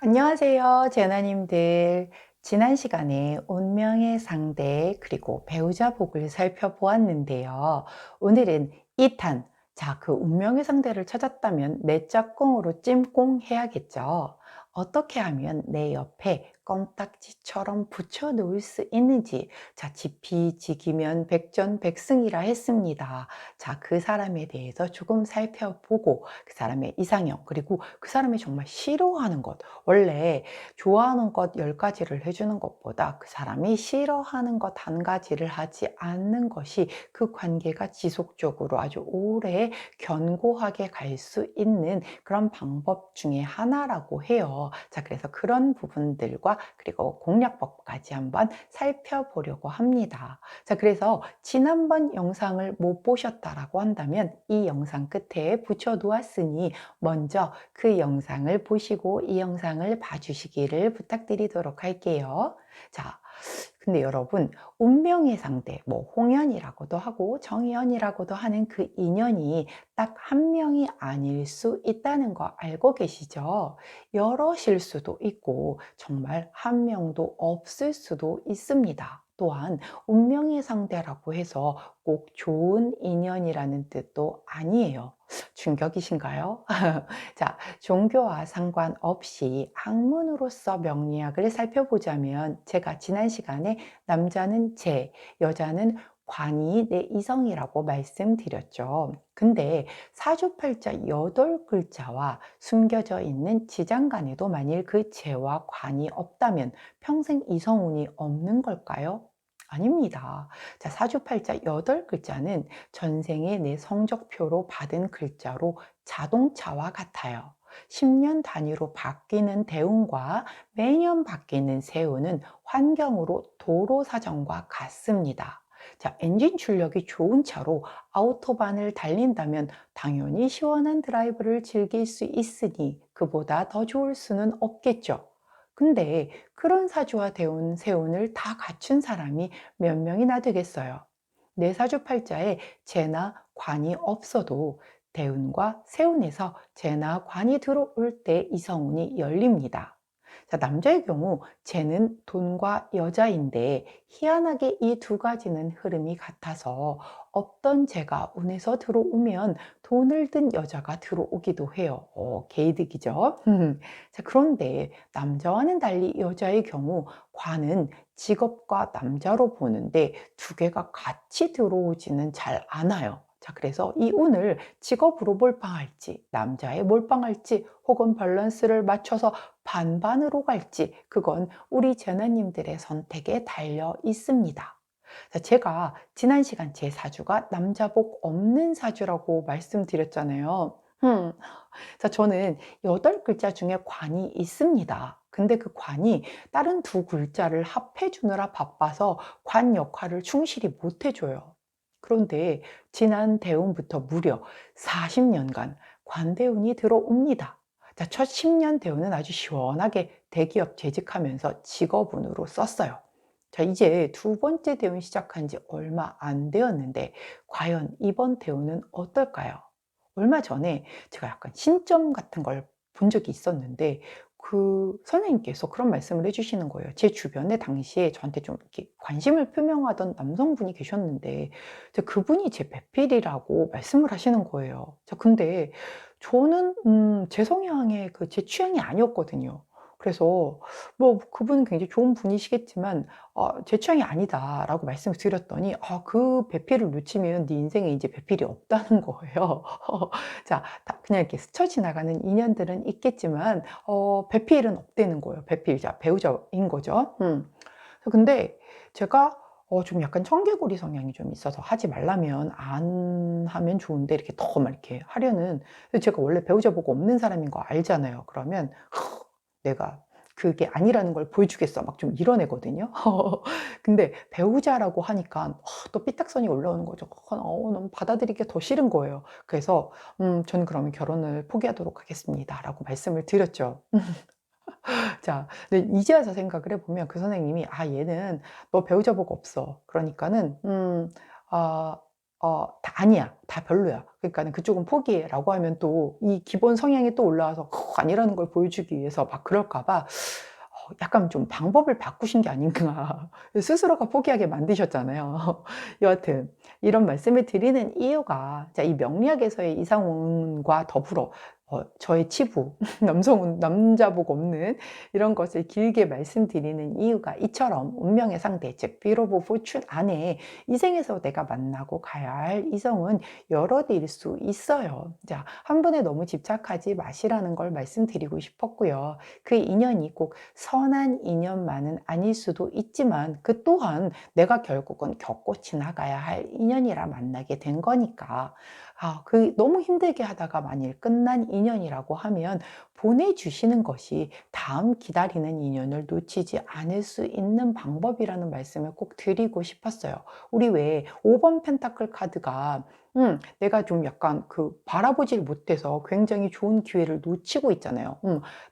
안녕하세요, 제나님들. 지난 시간에 운명의 상대 그리고 배우자 복을 살펴보았는데요. 오늘은 2탄. 자, 그 운명의 상대를 찾았다면 내 짝꿍으로 찜꽁 해야겠죠. 어떻게 하면 내 옆에 껌딱지처럼 붙여 놓을 수 있는지. 자, 지피지기면 백전백승이라 했습니다. 자, 그 사람에 대해서 조금 살펴보고 그 사람의 이상형 그리고 그 사람이 정말 싫어하는 것, 원래 좋아하는 것 10가지를 해주는 것보다 그 사람이 싫어하는 것 한 가지를 하지 않는 것이 그 관계가 지속적으로 아주 오래 견고하게 갈 수 있는 그런 방법 중에 하나라고 해요. 자, 그래서 그런 부분들과 그리고 공략법까지 한번 살펴보려고 합니다. 자, 그래서 지난번 영상을 못 보셨다라고 한다면 이 영상 끝에 붙여 놓았으니 먼저 그 영상을 보시고 이 영상을 봐주시기를 부탁드리도록 할게요. 자, 근데 여러분, 운명의 상대, 뭐 홍연이라고도 하고 정연이라고도 하는 그 인연이 딱 한 명이 아닐 수 있다는 거 알고 계시죠? 여럿일 수도 있고 정말 한 명도 없을 수도 있습니다. 또한 운명의 상대라고 해서 꼭 좋은 인연이라는 뜻도 아니에요. 충격이신가요? 자, 종교와 상관없이 학문으로서 명리학을 살펴보자면 제가 지난 시간에 남자는 재, 여자는 관이 내 이성이라고 말씀드렸죠. 근데 사주팔자 8글자와 숨겨져 있는 지장간에도 만일 그 재와 관이 없다면 평생 이성운이 없는 걸까요? 아닙니다. 자, 사주팔자 8글자는 전생에 내 성적표로 받은 글자로 자동차와 같아요. 10년 단위로 바뀌는 대운과 매년 바뀌는 세운은 환경으로 도로 사정과 같습니다. 자, 엔진 출력이 좋은 차로 아우토반을 달린다면 당연히 시원한 드라이브를 즐길 수 있으니 그보다 더 좋을 수는 없겠죠. 근데 그런 사주와 대운, 세운을 다 갖춘 사람이 몇 명이나 되겠어요. 내 사주팔자에 재나 관이 없어도 대운과 세운에서 재나 관이 들어올 때 이성운이 열립니다. 자, 남자의 경우 재는 돈과 여자인데 희한하게 이 두 가지는 흐름이 같아서 없던 재가 운에서 들어오면 돈을 든 여자가 들어오기도 해요. 개이득이죠. 자, 그런데 남자와는 달리 여자의 경우 관은 직업과 남자로 보는데 두 개가 같이 들어오지는 잘 않아요. 자, 그래서 이 운을 직업으로 몰빵할지, 남자에 몰빵할지, 혹은 밸런스를 맞춰서 반반으로 갈지, 그건 우리 제나님들의 선택에 달려 있습니다. 자, 제가 지난 시간 제 사주가 남자복 없는 사주라고 말씀드렸잖아요. 자, 저는 8글자 중에 관이 있습니다. 근데 그 관이 다른 두 글자를 합해 주느라 바빠서 관 역할을 충실히 못 해줘요. 그런데 지난 대운부터 무려 40년간 관대운이 들어옵니다. 자, 첫 10년 대운은 아주 시원하게 대기업 재직하면서 직업운으로 썼어요. 자, 이제 두 번째 대운 시작한 지 얼마 안 되었는데 과연 이번 대운은 어떨까요? 얼마 전에 제가 약간 신점 같은 걸 본 적이 있었는데 그 선생님께서 그런 말씀을 해주시는 거예요. 제 주변에 당시에 저한테 좀 이렇게 관심을 표명하던 남성분이 계셨는데 이제 그분이 제 배필이라고 말씀을 하시는 거예요. 자, 근데 저는 제 성향의 그 제 취향이 아니었거든요. 그래서 뭐 그분은 굉장히 좋은 분이시겠지만 제 취향이 아니다라고 말씀을 드렸더니 그 배필을 놓치면 네 인생에 이제 배필이 없다는 거예요. 자, 그냥 이렇게 스쳐 지나가는 인연들은 있겠지만 배필은 없다는 거예요. 배필자, 배우자인 거죠. 근데 제가 좀 약간 청개구리 성향이 좀 있어서 하지 말라면 안 하면 좋은데 이렇게 더 막 이렇게 하려는. 근데 제가 원래 배우자 보고 없는 사람인 거 알잖아요. 그러면 내가 그게 아니라는 걸 보여주겠어. 막 좀 이런 애거든요. 근데 배우자라고 하니까 또 삐딱선이 올라오는 거죠. 너무 받아들이기가 더 싫은 거예요. 그래서 저는 그러면 결혼을 포기하도록 하겠습니다라고 말씀을 드렸죠. 자, 근데 이제 와서 생각을 해보면 그 선생님이 얘는 너 배우자 복 없어. 그러니까는 아, 다 아니야. 다 별로야. 그러니까는 그쪽은 포기해."라고 하면 또 이 기본 성향이 또 올라와서 아니라는 걸 보여주기 위해서 막 그럴까 봐 약간 좀 방법을 바꾸신 게 아닌가. 스스로가 포기하게 만드셨잖아요. 여하튼 이런 말씀을 드리는 이유가 자 이 명리학에서의 이상운과 더불어 저의 치부, 남성운 남자복 없는 이런 것을 길게 말씀드리는 이유가 이처럼 운명의 상대 즉 Wheel of Fortune 안에 이 생에서 내가 만나고 가야 할 이성은 여럿일 수 있어요. 자, 한 분에 너무 집착하지 마시라는 걸 말씀드리고 싶었고요. 그 인연이 꼭 선한 인연만은 아닐 수도 있지만 그 또한 내가 결국은 겪고 지나가야 할 인연이라 만나게 된 거니까 그 너무 힘들게 하다가 만일 끝난 인연이라고 하면 보내주시는 것이 다음 기다리는 인연을 놓치지 않을 수 있는 방법이라는 말씀을 꼭 드리고 싶었어요. 우리 왜 5번 펜타클 카드가 내가 좀 약간 바라보질 못해서 굉장히 좋은 기회를 놓치고 있잖아요.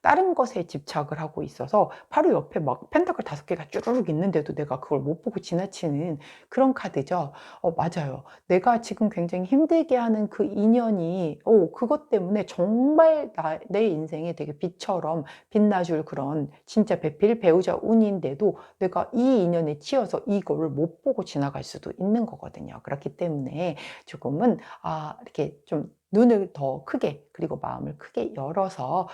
다른 것에 집착을 하고 있어서 바로 옆에 막 펜타클 5개가 쭈루룩 있는데도 내가 그걸 못 보고 지나치는 그런 카드죠. 맞아요. 내가 지금 굉장히 힘들게 하는 그 인연이 그것 때문에 정말 내 인생에 되게 빛처럼 빛나줄 그런 진짜 배필 배우자 운인데도 내가 이 인연에 치여서 이거를 못 보고 지나갈 수도 있는 거거든요. 그렇기 때문에 조금은 이렇게 좀 눈을 더 크게 그리고 마음을 크게 열어서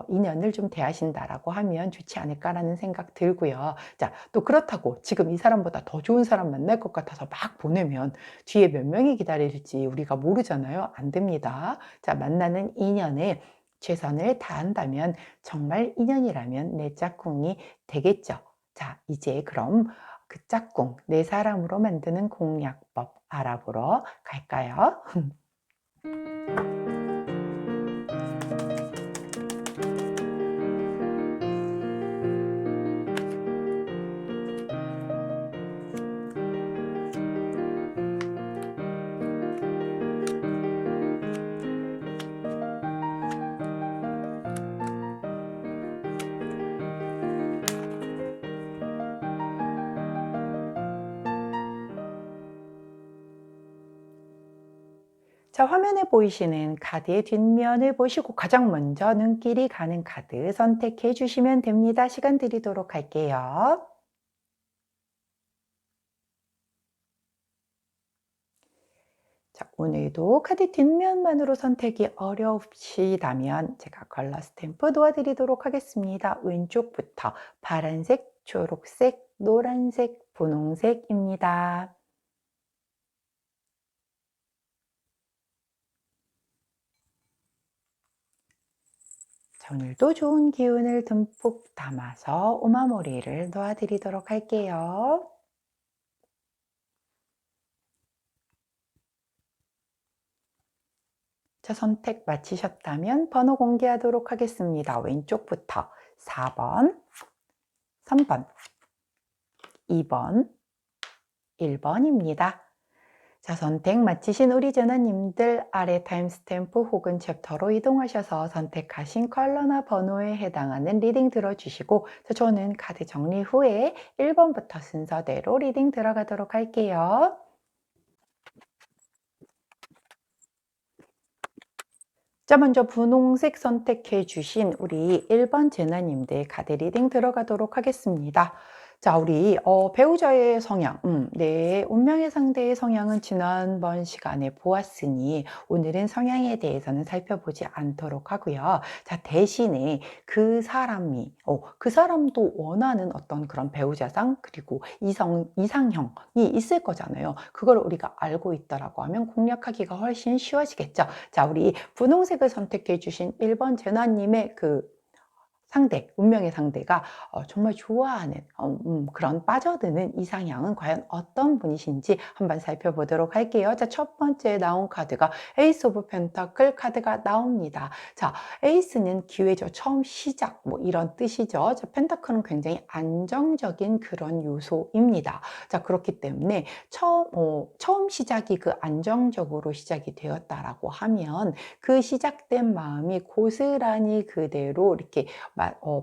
인연을 좀 대하신다라고 하면 좋지 않을까라는 생각 들고요. 자, 또 그렇다고 지금 이 사람보다 더 좋은 사람 만날 것 같아서 막 보내면 뒤에 몇 명이 기다릴지 우리가 모르잖아요. 안 됩니다. 자, 만나는 인연에 최선을 다한다면 정말 인연이라면 내 짝꿍이 되겠죠. 자, 이제 그럼 그 짝꿍, 내 사람으로 만드는 공략법 알아보러 갈까요? 자, 화면에 보이시는 카드의 뒷면을 보시고 가장 먼저 눈길이 가는 카드 선택해 주시면 됩니다. 시간 드리도록 할게요. 자, 오늘도 카드 뒷면만으로 선택이 어려우시다면 제가 컬러 스탬프 도와드리도록 하겠습니다. 왼쪽부터 파란색, 초록색, 노란색, 분홍색입니다. 자, 오늘도 좋은 기운을 듬뿍 담아서 오마모리를 놓아드리도록 할게요. 자, 선택 마치셨다면 번호 공개하도록 하겠습니다. 왼쪽부터 4번, 3번, 2번, 1번입니다. 자, 선택 마치신 우리 전화님들 아래 타임스탬프 혹은 챕터로 이동하셔서 선택하신 컬러나 번호에 해당하는 리딩 들어주시고 저는 카드 정리 후에 1번부터 순서대로 리딩 들어가도록 할게요. 자, 먼저 분홍색 선택해 주신 우리 1번 제나님들 카드 리딩 들어가도록 하겠습니다. 자, 우리 배우자의 성향, 내 운명의 상대의 성향은 지난번 시간에 보았으니 오늘은 성향에 대해서는 살펴보지 않도록 하고요. 자, 대신에 그 사람도 원하는 어떤 그런 배우자상 그리고 이상형이 있을 거잖아요. 그걸 우리가 알고 있다라고 하면 공략하기가 훨씬 쉬워지겠죠. 자, 우리 분홍색을 선택해 주신 1번 제나님의 운명의 상대가 정말 좋아하는 그런 빠져드는 이상향은 과연 어떤 분이신지 한번 살펴보도록 할게요. 자, 첫 번째 나온 카드가 에이스 오브 펜타클 카드가 나옵니다. 자, 에이스는 기회죠. 처음 시작 뭐 이런 뜻이죠. 자, 펜타클은 굉장히 안정적인 그런 요소입니다. 자, 그렇기 때문에 처음 시작이 그 안정적으로 시작이 되었다라고 하면 그 시작된 마음이 고스란히 그대로 이렇게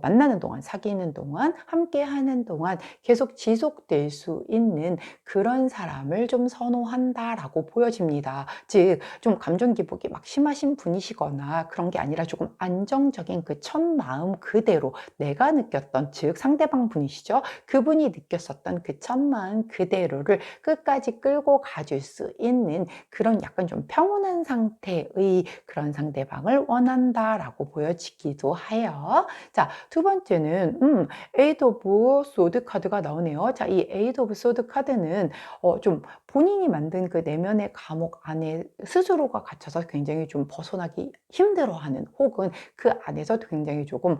만나는 동안, 사귀는 동안, 함께 하는 동안 계속 지속될 수 있는 그런 사람을 좀 선호한다라고 보여집니다. 즉, 좀 감정 기복이 막 심하신 분이시거나 그런 게 아니라 조금 안정적인 그 첫 마음 그대로 내가 느꼈던, 즉 상대방 분이시죠. 그분이 느꼈었던 그 첫 마음 그대로를 끝까지 끌고 가줄 수 있는 그런 약간 좀 평온한 상태의 그런 상대방을 원한다라고 보여지기도 해요. 자, 두 번째는 에이드 오브 소드 카드가 나오네요. 자, 이 에이드 오브 소드 카드는 좀 본인이 만든 그 내면의 감옥 안에 스스로가 갇혀서 굉장히 좀 벗어나기 힘들어하는, 혹은 그 안에서 굉장히 조금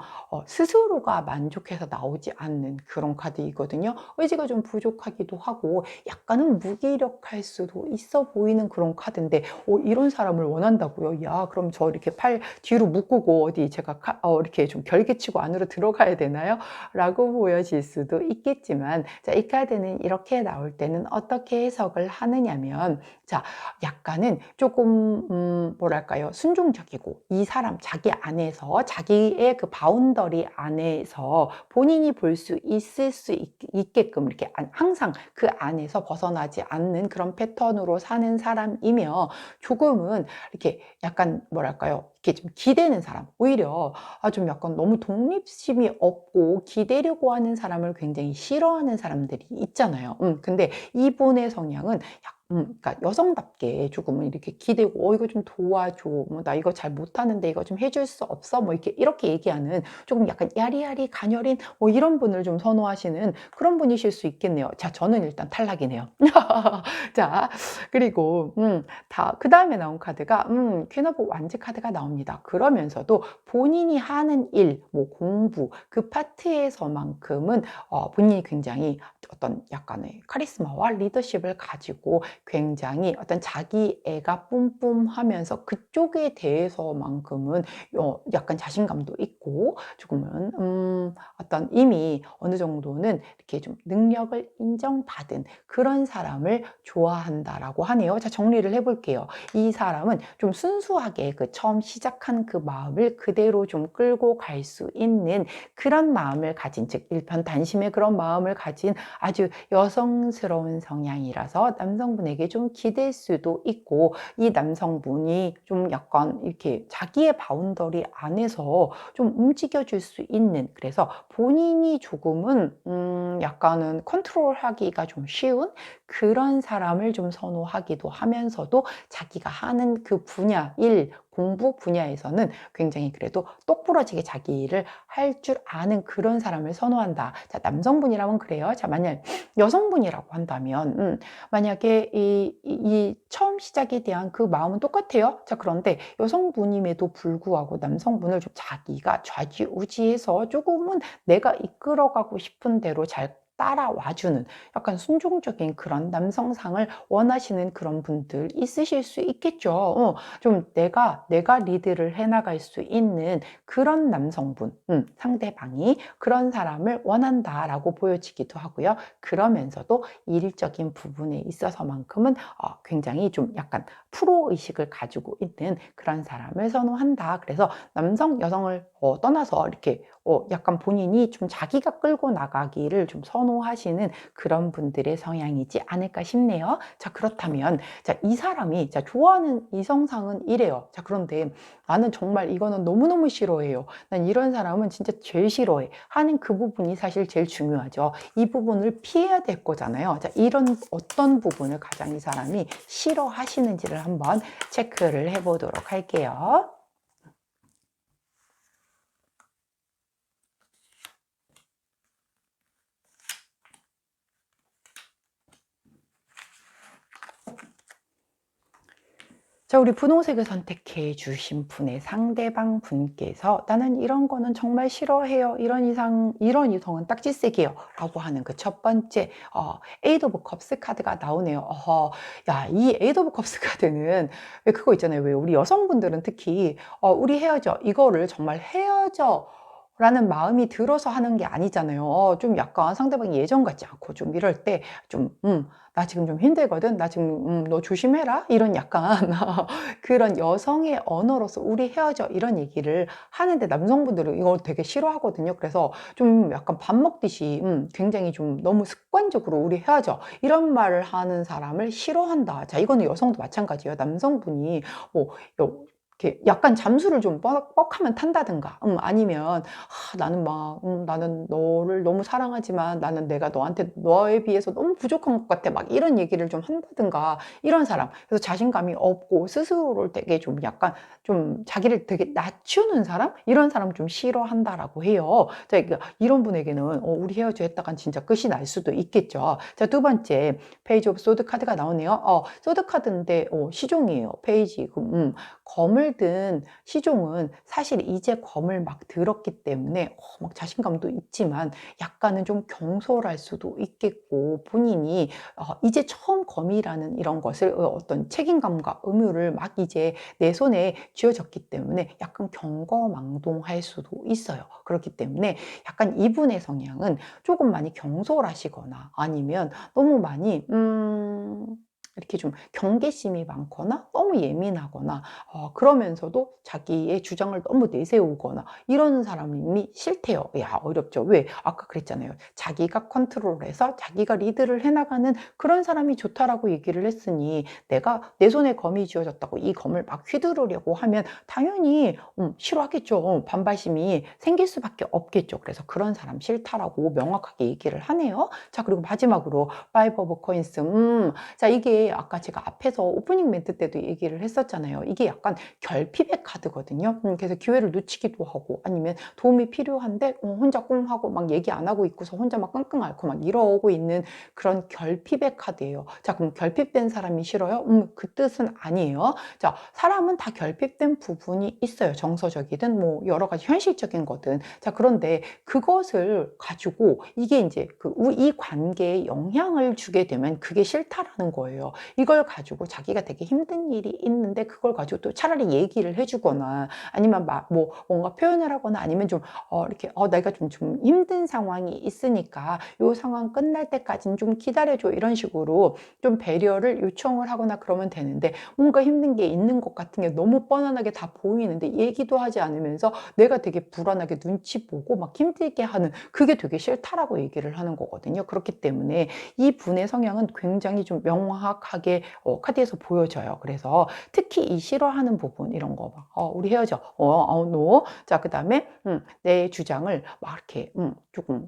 스스로가 만족해서 나오지 않는 그런 카드이거든요. 의지가 좀 부족하기도 하고 약간은 무기력할 수도 있어 보이는 그런 카드인데, 이런 사람을 원한다고요? 야, 그럼 저 이렇게 팔 뒤로 묶고 어디 제가 이렇게 좀 결계치고 안으로 들어가야 되나요? 라고 보여질 수도 있겠지만, 자, 이 카드는 이렇게 나올 때는 어떻게 해석을 하느냐면, 자, 약간은 조금 뭐랄까요, 순종적이고, 이 사람 자기 안에서 자기의 그 바운더리 안에서 본인이 볼 수 있을 수 있게끔 이렇게 항상 그 안에서 벗어나지 않는 그런 패턴으로 사는 사람이며, 조금은 이렇게 약간 뭐랄까요, 이렇게 좀 기대는 사람, 오히려 좀 약간 너무 독립심이 없고 기대려고 하는 사람을 굉장히 싫어하는 사람들이 있잖아요. 근데 이분의 성향은 그러니까 여성답게 조금은 이렇게 기대고, 이거 좀 도와줘, 뭐 나 이거 잘 못하는데 이거 좀 해줄 수 없어, 뭐 이렇게 얘기하는 조금 약간 야리야리 가녀린 뭐 이런 분을 좀 선호하시는 그런 분이실 수 있겠네요. 자, 저는 일단 탈락이네요. 자, 그리고 그 다음에 나온 카드가 퀸 오브 완즈 카드가 나옵니다. 그러면서도 본인이 하는 일, 뭐 공부, 그 파트에서만큼은 본인이 굉장히 어떤 약간의 카리스마와 리더십을 가지고 굉장히 어떤 자기애가 뿜뿜하면서 그쪽에 대해서만큼은 약간 자신감도 있고, 조금은 어떤 이미 어느 정도는 이렇게 좀 능력을 인정받은 그런 사람을 좋아한다라고 하네요. 자, 정리를 해볼게요. 이 사람은 좀 순수하게 그 처음 시작한 그 마음을 그대로 좀 끌고 갈 수 있는 그런 마음을 가진, 즉 일편단심의 그런 마음을 가진 아주 여성스러운 성향이라서 남성분에게 좀 기댈 수도 있고, 이 남성분이 좀 약간 이렇게 자기의 바운더리 안에서 좀 움직여줄 수 있는, 그래서 본인이 조금은 약간은 컨트롤하기가 좀 쉬운 그런 사람을 좀 선호하기도 하면서도, 자기가 하는 그 분야, 공부 분야에서는 굉장히 그래도 똑부러지게 자기 일을 할 줄 아는 그런 사람을 선호한다. 자, 남성분이라면 그래요. 자, 만약 여성분이라고 한다면, 만약에 이 처음 시작에 대한 그 마음은 똑같아요. 자, 그런데 여성분임에도 불구하고 남성분을 좀 자기가 좌지우지해서 조금은 내가 이끌어가고 싶은 대로 잘 따라와주는 약간 순종적인 그런 남성상을 원하시는 그런 분들 있으실 수 있겠죠. 좀 내가 리드를 해나갈 수 있는 그런 남성분, 상대방이 그런 사람을 원한다라고 보여지기도 하고요. 그러면서도 일적인 부분에 있어서만큼은 굉장히 좀 약간 프로의식을 가지고 있는 그런 사람을 선호한다. 그래서 남성, 여성을 떠나서 이렇게 약간 본인이 좀 자기가 끌고 나가기를 좀 선호하시는 그런 분들의 성향이지 않을까 싶네요. 자, 그렇다면, 자, 이 사람이, 자, 좋아하는 이성상은 이래요. 자, 그런데 나는 정말 이거는 너무너무 싫어해요. 난 이런 사람은 진짜 제일 싫어해 하는 그 부분이 사실 제일 중요하죠. 이 부분을 피해야 될 거잖아요. 자, 이런 어떤 부분을 가장 이 사람이 싫어하시는지를 한번 체크를 해보도록 할게요. 자, 우리 분홍색을 선택해 주신 분의 상대방 분께서 나는 이런 거는 정말 싫어해요. 이런 이성은 딱지색이에요. 라고 하는 그 첫 번째, 에이드 오브 컵스 카드가 나오네요. 야, 이 에이드 오브 컵스 카드는 왜 그거 있잖아요. 왜 우리 여성분들은 특히, 우리 헤어져. 이거를 정말 헤어져. 라는 마음이 들어서 하는 게 아니잖아요. 좀 약간 상대방이 예전 같지 않고 좀 이럴 때 좀 "나 지금 좀 힘들거든. 나 지금 너 조심해라." 이런 약간 그런 여성의 언어로서 "우리 헤어져." 이런 얘기를 하는데 남성분들은 이걸 되게 싫어하거든요. 그래서 좀 약간 밥 먹듯이 굉장히 좀 너무 습관적으로 "우리 헤어져." 이런 말을 하는 사람을 싫어한다. 자, 이거는 여성도 마찬가지예요. 남성분이 뭐 이렇게 약간 잠수를 좀 뻑하면 탄다든가 아니면 나는 막 나는 너를 너무 사랑하지만 나는 내가 너한테 너에 비해서 너무 부족한 것 같아." 막 이런 얘기를 좀 한다든가 이런 사람. 그래서 자신감이 없고 스스로를 되게 좀 약간 좀 자기를 되게 낮추는 사람? 이런 사람 좀 싫어한다라고 해요. 자, 이런 분에게는 우리 헤어져 했다간 진짜 끝이 날 수도 있겠죠. 자, 두 번째 페이지 오브 소드 카드가 나오네요. 소드 카드인데 시종이에요. 페이지 검을 든 시종은 사실 이제 검을 막 들었기 때문에 막 자신감도 있지만 약간은 좀 경솔할 수도 있겠고, 본인이 이제 처음 검이라는 이런 것을 어떤 책임감과 의무를 막 이제 내 손에 쥐어졌기 때문에 약간 경거망동할 수도 있어요. 그렇기 때문에 약간 이분의 성향은 조금 많이 경솔하시거나 아니면 너무 많이 이렇게 좀 경계심이 많거나 너무 예민하거나 그러면서도 자기의 주장을 너무 내세우거나 이러는 사람이 싫대요. 야, 어렵죠. 왜? 아까 그랬잖아요. 자기가 컨트롤해서 자기가 리드를 해나가는 그런 사람이 좋다라고 얘기를 했으니, 내가 내 손에 검이 쥐어졌다고 이 검을 막 휘두르려고 하면 당연히 싫어하겠죠. 반발심이 생길 수밖에 없겠죠. 그래서 그런 사람 싫다라고 명확하게 얘기를 하네요. 자, 그리고 마지막으로 파이브 오브 코인스. 자, 이게 아까 제가 앞에서 오프닝 멘트 때도 얘기를 했었잖아요. 이게 약간 결핍의 카드거든요. 그래서 기회를 놓치기도 하고 아니면 도움이 필요한데 혼자 꿍 하고 막 얘기 안 하고 있고서 혼자 막 끙끙 앓고 막 이러고 있는 그런 결핍의 카드예요. 자, 그럼 결핍된 사람이 싫어요? 그 뜻은 아니에요. 자, 사람은 다 결핍된 부분이 있어요. 정서적이든 뭐 여러 가지 현실적인 거든. 자, 그런데 그것을 가지고 이게 이제 이 관계에 영향을 주게 되면 그게 싫다라는 거예요. 이걸 가지고 자기가 되게 힘든 일이 있는데 그걸 가지고 또 차라리 얘기를 해주거나 아니면 뭐 뭔가 표현을 하거나 아니면 좀 이렇게 내가 좀 힘든 상황이 있으니까 이 상황 끝날 때까지는 좀 기다려줘, 이런 식으로 좀 배려를 요청을 하거나 그러면 되는데, 뭔가 힘든 게 있는 것 같은 게 너무 뻔하게 다 보이는데 얘기도 하지 않으면서 내가 되게 불안하게 눈치 보고 막 힘들게 하는, 그게 되게 싫다라고 얘기를 하는 거거든요. 그렇기 때문에 이 분의 성향은 굉장히 좀 명확하게 카드에서 보여져요. 그래서 특히 이 싫어하는 부분 이런 거 막 우리 헤어져, 노. 자, 그다음에 내 주장을 막 이렇게 조금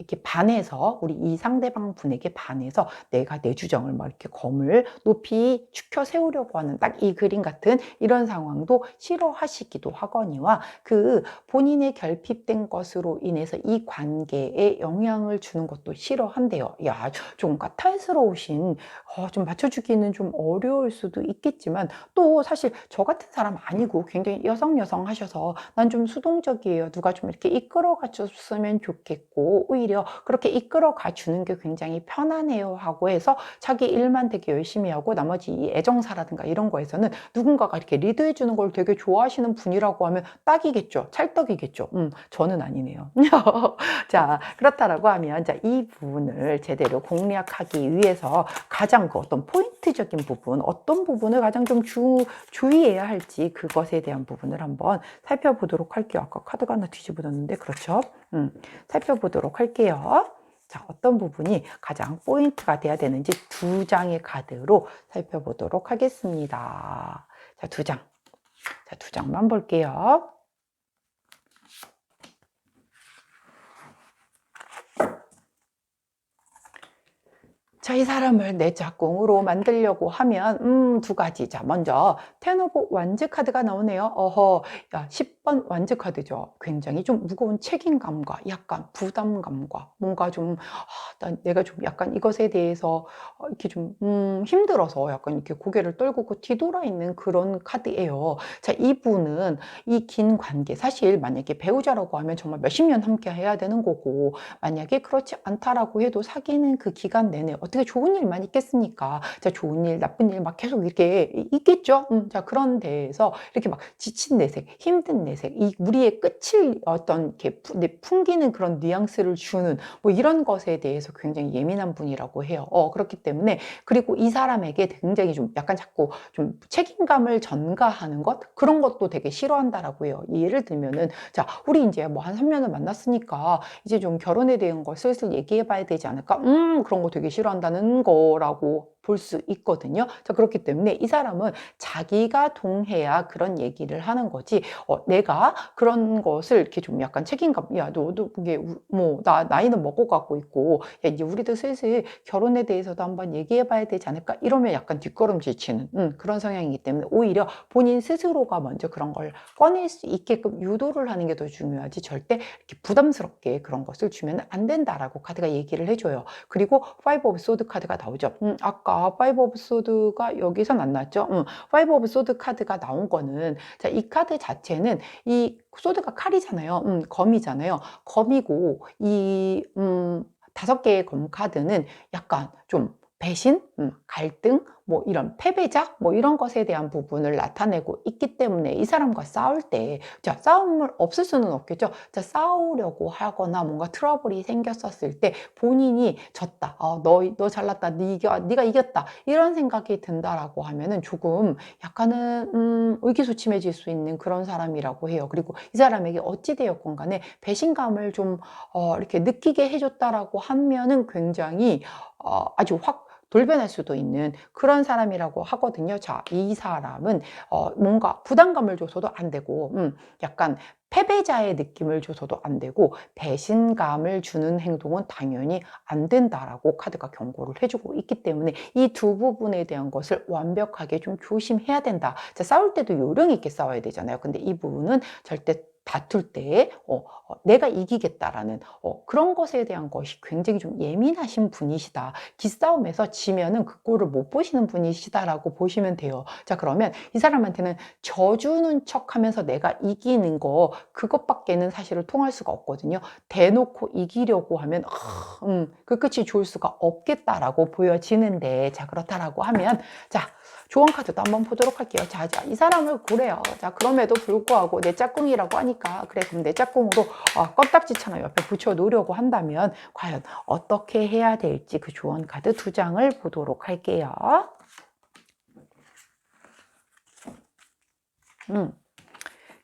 이렇게 반해서, 우리 이 상대방 분에게 반해서 내가 내 주장을 막 이렇게 검을 높이 축혀 세우려고 하는 딱 이 그림 같은 이런 상황도 싫어하시기도 하거니와, 그 본인의 결핍된 것으로 인해서 이 관계에 영향을 주는 것도 싫어한대요. 야, 좀 까탈스러우신, 좀 맞춰주기는 좀 어려울 수도 있겠지만, 또 사실 저 같은 사람 아니고 굉장히 여성 하셔서 난 좀 수동적이에요. 누가 좀 이렇게 이끌어가 줬으면 좋겠고, 오히려 그렇게 이끌어가 주는 게 굉장히 편하네요 하고 해서 자기 일만 되게 열심히 하고 나머지 이 애정사라든가 이런 거에서는 누군가가 이렇게 리드해 주는 걸 되게 좋아하시는 분이라고 하면 딱이겠죠. 찰떡이겠죠. 저는 아니네요. 자, 그렇다라고 하면, 자, 이 부분을 제대로 공략하기 위해서 가장 그 어떤 포인트적인 부분, 어떤 부분을 가장 좀 주의해야 할지, 그것에 대한 부분을 한번 살펴보도록 할게요. 아까 카드가 하나 뒤집어졌는데, 그렇죠? 살펴보도록 할게요. 자, 어떤 부분이 가장 포인트가 돼야 되는지 두 장의 카드로 살펴보도록 하겠습니다. 자, 두 장. 자, 두 장만 볼게요. 자, 이 사람을 내 짝꿍으로 만들려고 하면 두 가지. 자, 먼저 텐 오브 완즈 카드가 나오네요. 야, 10번 완즈 카드죠. 굉장히 좀 무거운 책임감과 약간 부담감과 뭔가 좀 내가 좀 약간 이것에 대해서 이렇게 좀 힘들어서 약간 이렇게 고개를 떨구고 뒤돌아 있는 그런 카드예요. 자, 이분은 이 긴 관계, 사실 만약에 배우자라고 하면 정말 몇십 년 함께 해야 되는 거고, 만약에 그렇지 않다라고 해도 사귀는 그 기간 내내 어떻게 좋은 일만 있겠습니까? 자, 좋은 일, 나쁜 일 막 계속 이렇게 있겠죠? 자, 그런 데에서 이렇게 막 지친 내색, 힘든 내색, 내색, 이 우리의 끝을 어떤 이렇게 풍기는 그런 뉘앙스를 주는 뭐 이런 것에 대해서 굉장히 예민한 분이라고 해요. 그렇기 때문에 그리고 이 사람에게 굉장히 좀 약간 자꾸 좀 책임감을 전가하는 것 그런 것도 되게 싫어한다라고 해요. 예를 들면은 자, 우리 이제 뭐 한 3년을 만났으니까 이제 좀 결혼에 대한 걸 슬슬 얘기해 봐야 되지 않을까? 그런 거 되게 싫어한다는 거라고 볼 수 있거든요. 자, 그렇기 때문에 이 사람은 자기가 동해야 그런 얘기를 하는 거지, 내가 그런 것을 이렇게 좀 약간 책임감, 야, 너도 그게 뭐, 나이는 먹어가고 있고, 야, 이제 우리도 슬슬 결혼에 대해서도 한번 얘기해 봐야 되지 않을까? 이러면 약간 뒷걸음질 치는 그런 성향이기 때문에 오히려 본인 스스로가 먼저 그런 걸 꺼낼 수 있게끔 유도를 하는 게 더 중요하지, 절대 이렇게 부담스럽게 그런 것을 주면 안 된다라고 카드가 얘기를 해줘요. 그리고 파이브 오브 소드 카드가 나오죠. 아까 파이브 오브 소드가 여기선 안 나왔죠. 파이브 오브 소드 카드가 나온 거는, 자, 이 카드 자체는 이 소드가 칼이잖아요. 검이잖아요. 검이고 이 5개의 검 카드는 약간 좀 배신, 갈등, 뭐 이런 패배자, 뭐 이런 것에 대한 부분을 나타내고 있기 때문에 이 사람과 싸울 때, 자, 싸움을 없을 수는 없겠죠. 자, 싸우려고 하거나 뭔가 트러블이 생겼었을 때 본인이 졌다, 너 잘났다, 네가 이겼다, 이런 생각이 든다라고 하면은 조금 약간은 의기소침해질 수 있는 그런 사람이라고 해요. 그리고 이 사람에게 어찌되었건 간에 배신감을 좀 이렇게 느끼게 해줬다라고 하면은 굉장히 아주 확 돌변할 수도 있는 그런 사람이라고 하거든요. 자, 이 사람은 뭔가 부담감을 줘서도 안 되고, 약간 패배자의 느낌을 줘서도 안 되고, 배신감을 주는 행동은 당연히 안 된다라고 카드가 경고를 해주고 있기 때문에 이 두 부분에 대한 것을 완벽하게 좀 조심해야 된다. 자, 싸울 때도 요령 있게 싸워야 되잖아요. 근데 이 부분은 절대 다툴 때 내가 이기겠다라는 그런 것에 대한 것이 굉장히 좀 예민하신 분이시다. 기싸움에서 지면은 그 꼴을 못 보시는 분이시다라고 보시면 돼요. 자, 그러면 이 사람한테는 져주는 척 하면서 내가 이기는 거, 그것밖에는 사실은 통할 수가 없거든요. 대놓고 이기려고 하면 그 끝이 좋을 수가 없겠다라고 보여지는데, 자, 그렇다라고 하면, 자, 조언 카드도 한번 보도록 할게요. 자, 이 사람을 고래요. 자, 그럼에도 불구하고 내 짝꿍이라고 하니까, 그래, 그럼 내 짝꿍으로 껌딱지처럼 옆에 붙여 놓으려고 한다면 과연 어떻게 해야 될지 그 조언 카드 2장을 보도록 할게요.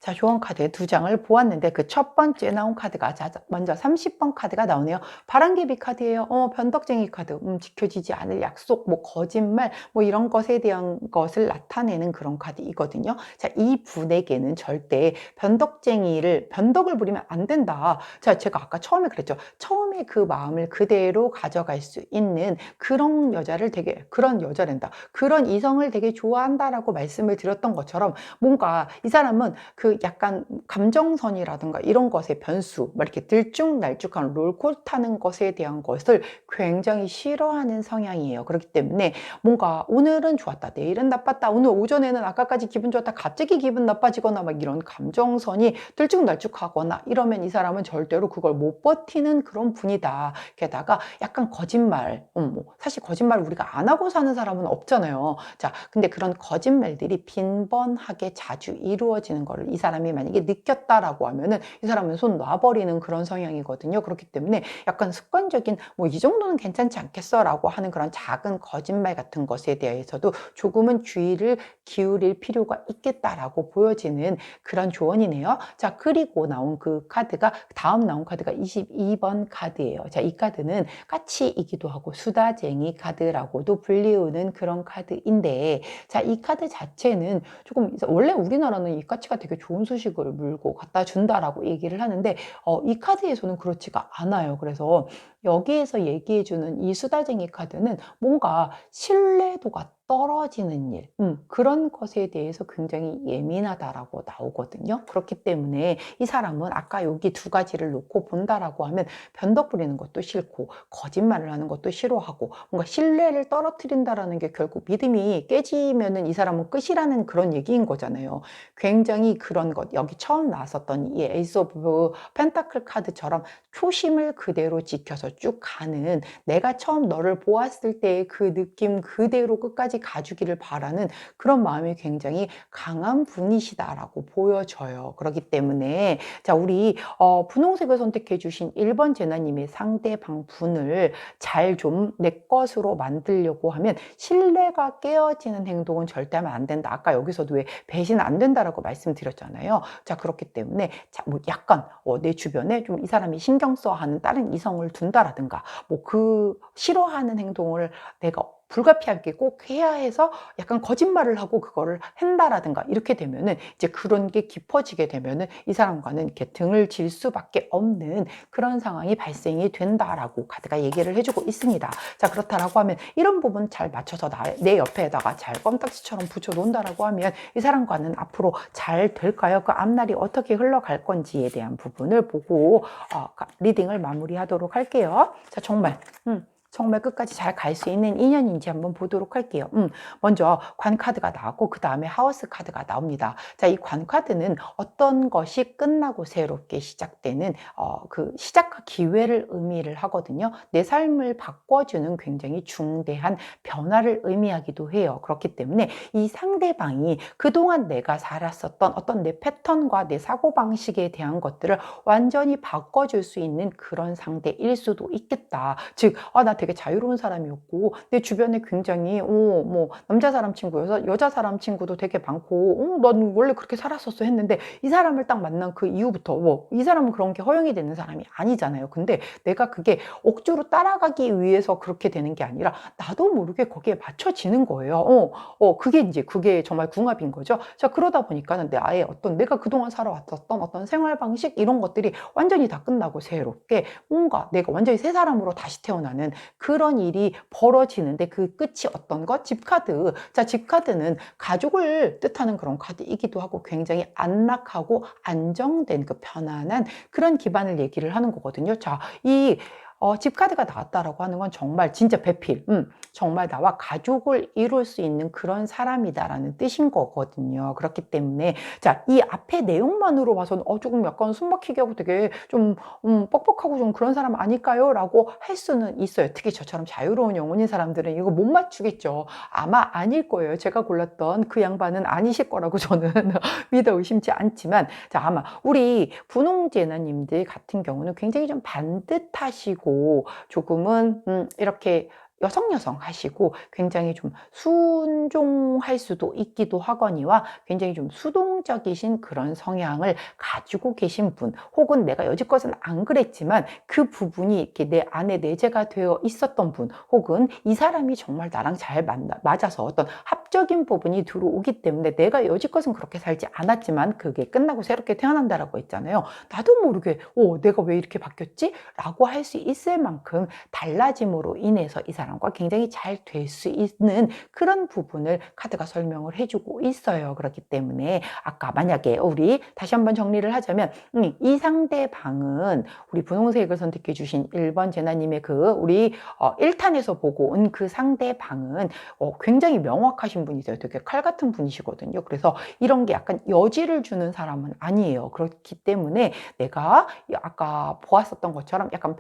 자, 조언 카드 2장을 보았는데 그 첫 번째 나온 카드가, 자, 먼저 30번 카드가 나오네요. 바람개비 카드예요. 변덕쟁이 카드. 지켜지지 않을 약속, 뭐 거짓말, 뭐 이런 것에 대한 것을 나타내는 그런 카드이거든요. 자, 이 분에게는 절대 변덕을 부리면 안 된다. 자, 제가 아까 처음에 그랬죠. 처음에 그 마음을 그대로 가져갈 수 있는 그런 여자란다. 그런 이성을 되게 좋아한다라고 말씀을 드렸던 것처럼, 뭔가 이 사람은 그 약간 감정선이라든가 이런 것의 변수, 막 이렇게 들쭉날쭉한 롤코 타는 것에 대한 것을 굉장히 싫어하는 성향이에요. 그렇기 때문에 뭔가 오늘은 좋았다, 내일은 나빴다, 오늘 오전에는 아까까지 기분 좋았다, 갑자기 기분 나빠지거나 막 이런 감정선이 들쭉날쭉하거나 이러면 이 사람은 절대로 그걸 못 버티는 그런 분이다. 게다가 약간 거짓말, 사실 거짓말 우리가 안 하고 사는 사람은 없잖아요. 자, 근데 그런 거짓말들이 빈번하게 자주 이루어지는 거를 이 사람이 만약에 느꼈다라고 하면은 이 사람은 손 놔버리는 그런 성향이거든요. 그렇기 때문에 약간 습관적인, 뭐 이 정도는 괜찮지 않겠어 라고 하는 그런 작은 거짓말 같은 것에 대해서도 조금은 주의를 기울일 필요가 있겠다라고 보여지는 그런 조언이네요. 자, 그리고 다음 나온 카드가 22번 카드예요. 자, 이 카드는 까치이기도 하고 수다쟁이 카드라고도 불리우는 그런 카드인데, 자, 이 카드 자체는 조금, 원래 우리나라는 이 까치가 되게 좋은 소식을 물고 갖다 준다라고 얘기를 하는데, 이 카드에서는 그렇지가 않아요. 그래서 여기에서 얘기해주는 이 수다쟁이 카드는 뭔가 신뢰도가 떨어지는 일, 그런 것에 대해서 굉장히 예민하다라고 나오거든요. 그렇기 때문에 이 사람은 아까 여기 2가지를 놓고 본다라고 하면 변덕 부리는 것도 싫고 거짓말을 하는 것도 싫어하고, 뭔가 신뢰를 떨어뜨린다라는 게 결국 믿음이 깨지면은 이 사람은 끝이라는 그런 얘기인 거잖아요. 굉장히 그런 것, 여기 처음 나왔었던 이 에이스 오브 펜타클 카드처럼 초심을 그대로 지켜서 쭉 가는, 내가 처음 너를 보았을 때의 그 느낌 그대로 끝까지 끝까지 가주기를 바라는 그런 마음이 굉장히 강한 분이시다라고 보여져요. 그렇기 때문에 자, 우리 분홍색을 선택해 주신 1번 제나님의 상대방 분을 잘 좀 내 것으로 만들려고 하면 신뢰가 깨어지는 행동은 절대 하면 안 된다. 아까 여기서도 왜 배신 안 된다라고 말씀드렸잖아요. 자, 그렇기 때문에 자, 뭐 약간 내 주변에 좀 이 사람이 신경 써 하는 다른 이성을 둔다라든가 뭐 그 싫어하는 행동을 내가 불가피하게 꼭 해야 해서 약간 거짓말을 하고 그거를 한다라든가 이렇게 되면은 이제 그런 게 깊어지게 되면은 이 사람과는 이렇게 등을 질 수밖에 없는 그런 상황이 발생이 된다라고 카드가 얘기를 해주고 있습니다. 자, 그렇다라고 하면 이런 부분 잘 맞춰서 내 옆에다가 잘 껌딱지처럼 붙여 놓는다라고 하면 이 사람과는 앞으로 잘 될까요? 그 앞날이 어떻게 흘러갈 건지에 대한 부분을 보고 리딩을 마무리하도록 할게요. 자, 정말 끝까지 잘 갈 수 있는 인연인지 한번 보도록 할게요. 먼저 관 카드가 나왔고 그 다음에 하우스 카드가 나옵니다. 자, 이 관 카드는 어떤 것이 끝나고 새롭게 시작되는 그 시작과 기회를 의미를 하거든요. 내 삶을 바꿔주는 굉장히 중대한 변화를 의미하기도 해요. 그렇기 때문에 이 상대방이 그동안 내가 살았었던 어떤 내 패턴과 내 사고방식에 대한 것들을 완전히 바꿔줄 수 있는 그런 상대일 수도 있겠다. 즉, 나 되게 자유로운 사람이었고 내 주변에 굉장히 뭐 남자 사람 친구여서 여자 사람 친구도 되게 많고 넌 원래 그렇게 살았었어 했는데 이 사람을 딱 만난 그 이후부터 이 사람은 그런 게 허용이 되는 사람이 아니잖아요. 근데 내가 그게 억지로 따라가기 위해서 그렇게 되는 게 아니라 나도 모르게 거기에 맞춰지는 거예요. 그게 정말 궁합인 거죠. 자, 그러다 보니까는 아예 내가 그동안 살아왔었던 어떤 생활 방식 이런 것들이 완전히 다 끝나고 새롭게 뭔가 내가 완전히 새 사람으로 다시 태어나는 그런 일이 벌어지는데 그 끝이 어떤 것? 집카드. 자, 집카드는 가족을 뜻하는 그런 카드이기도 하고 굉장히 안락하고 안정된 그 편안한 그런 기반을 얘기를 하는 거거든요. 자, 이 집카드가 나왔다라고 하는 건 정말 진짜 배필, 정말 나와 가족을 이룰 수 있는 그런 사람이다라는 뜻인 거거든요. 그렇기 때문에 자, 이 앞에 내용만으로 봐서는 조금 약간 숨막히게 하고 되게 좀 뻑뻑하고 좀 그런 사람 아닐까요? 라고 할 수는 있어요. 특히 저처럼 자유로운 영혼인 사람들은 이거 못 맞추겠죠. 아마 아닐 거예요. 제가 골랐던 그 양반은 아니실 거라고 저는 믿어 의심치 않지만 자, 아마 우리 분홍제나님들 같은 경우는 굉장히 좀 반듯하시고 조금은 이렇게 여성 하시고 굉장히 좀 순종할 수도 있기도 하거니와 굉장히 좀 수동적이신 그런 성향을 가지고 계신 분 혹은 내가 여지껏은 안 그랬지만 그 부분이 이렇게 내 안에 내재가 되어 있었던 분 혹은 이 사람이 정말 나랑 잘 맞아서 어떤 합적인 부분이 들어오기 때문에 내가 여지껏은 그렇게 살지 않았지만 그게 끝나고 새롭게 태어난다라고 했잖아요. 나도 모르게 내가 왜 이렇게 바뀌었지? 라고 할 수 있을 만큼 달라짐으로 인해서 이 사람과 굉장히 잘 될 수 있는 그런 부분을 카드가 설명을 해주고 있어요. 그렇기 때문에 아까 만약에 우리 다시 한번 정리를 하자면 이 상대방은 우리 분홍색을 선택해 주신 1번 제나님의 우리 1탄에서 보고 온 그 상대방은 굉장히 명확하신 분이세요. 되게 칼 같은 분이시거든요. 그래서 이런 게 약간 여지를 주는 사람은 아니에요. 그렇기 때문에 내가 아까 보았었던 것처럼 약간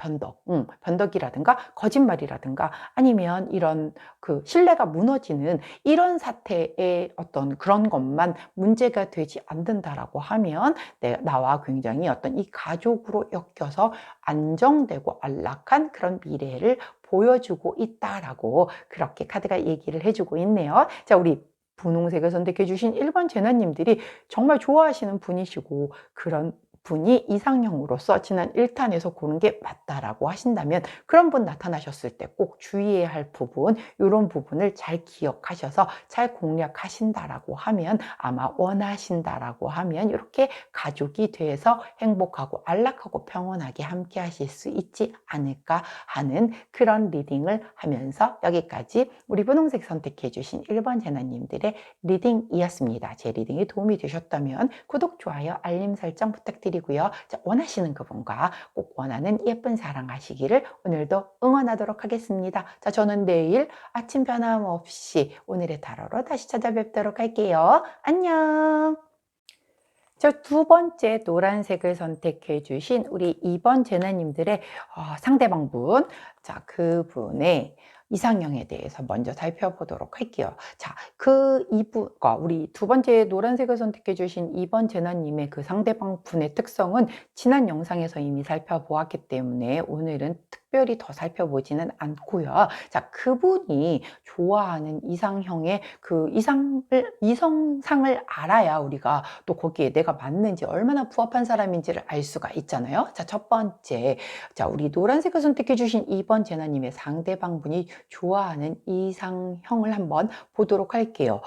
변덕이라든가 거짓말이라든가 아니면 이런 그 신뢰가 무너지는 이런 사태의 어떤 그런 것만 문제가 되지 않는다라고 하면 나와 굉장히 어떤 이 가족으로 엮여서 안정되고 안락한 그런 미래를 보여주고 있다라고 그렇게 카드가 얘기를 해주고 있네요. 자, 우리 분홍색을 선택해 주신 1번 제나님들이 정말 좋아하시는 분이시고 그런 분이 이상형으로서 지난 1탄에서 고른 게 맞다라고 하신다면 그런 분 나타나셨을 때 꼭 주의해야 할 부분 이런 부분을 잘 기억하셔서 잘 공략하신다라고 하면 아마 원하신다라고 하면 이렇게 가족이 돼서 행복하고 안락하고 평온하게 함께 하실 수 있지 않을까 하는 그런 리딩을 하면서 여기까지 우리 분홍색 선택해 주신 1번 제나님들의 리딩이었습니다. 제 리딩이 도움이 되셨다면 구독, 좋아요, 알림 설정 부탁드리고요. 자, 원하시는 그분과 꼭 원하는 예쁜 사랑 하시기를 오늘도 응원하도록 하겠습니다. 자, 저는 내일 아침 변함없이 오늘의 타로로 다시 찾아뵙도록 할게요. 안녕! 저 두 번째 노란색을 선택해 주신 우리 2번 제나님들의 상대방분. 자, 그분의 이상형에 대해서 먼저 살펴보도록 할게요. 자, 그 이분, 그러니까 우리 두 번째 노란색을 선택해 주신 2번 제나님의 그 상대방 분의 특성은 지난 영상에서 이미 살펴보았기 때문에 오늘은 특별히 더 살펴보지는 않고요. 자, 그분이 좋아하는 이상형의 그 이성상을 알아야 우리가 또 거기에 내가 맞는지 얼마나 부합한 사람인지를 알 수가 있잖아요. 자, 첫 번째. 자, 우리 노란색을 선택해 주신 2번 제나님의 상대방분이 좋아하는 이상형을 한번 보도록 할게요.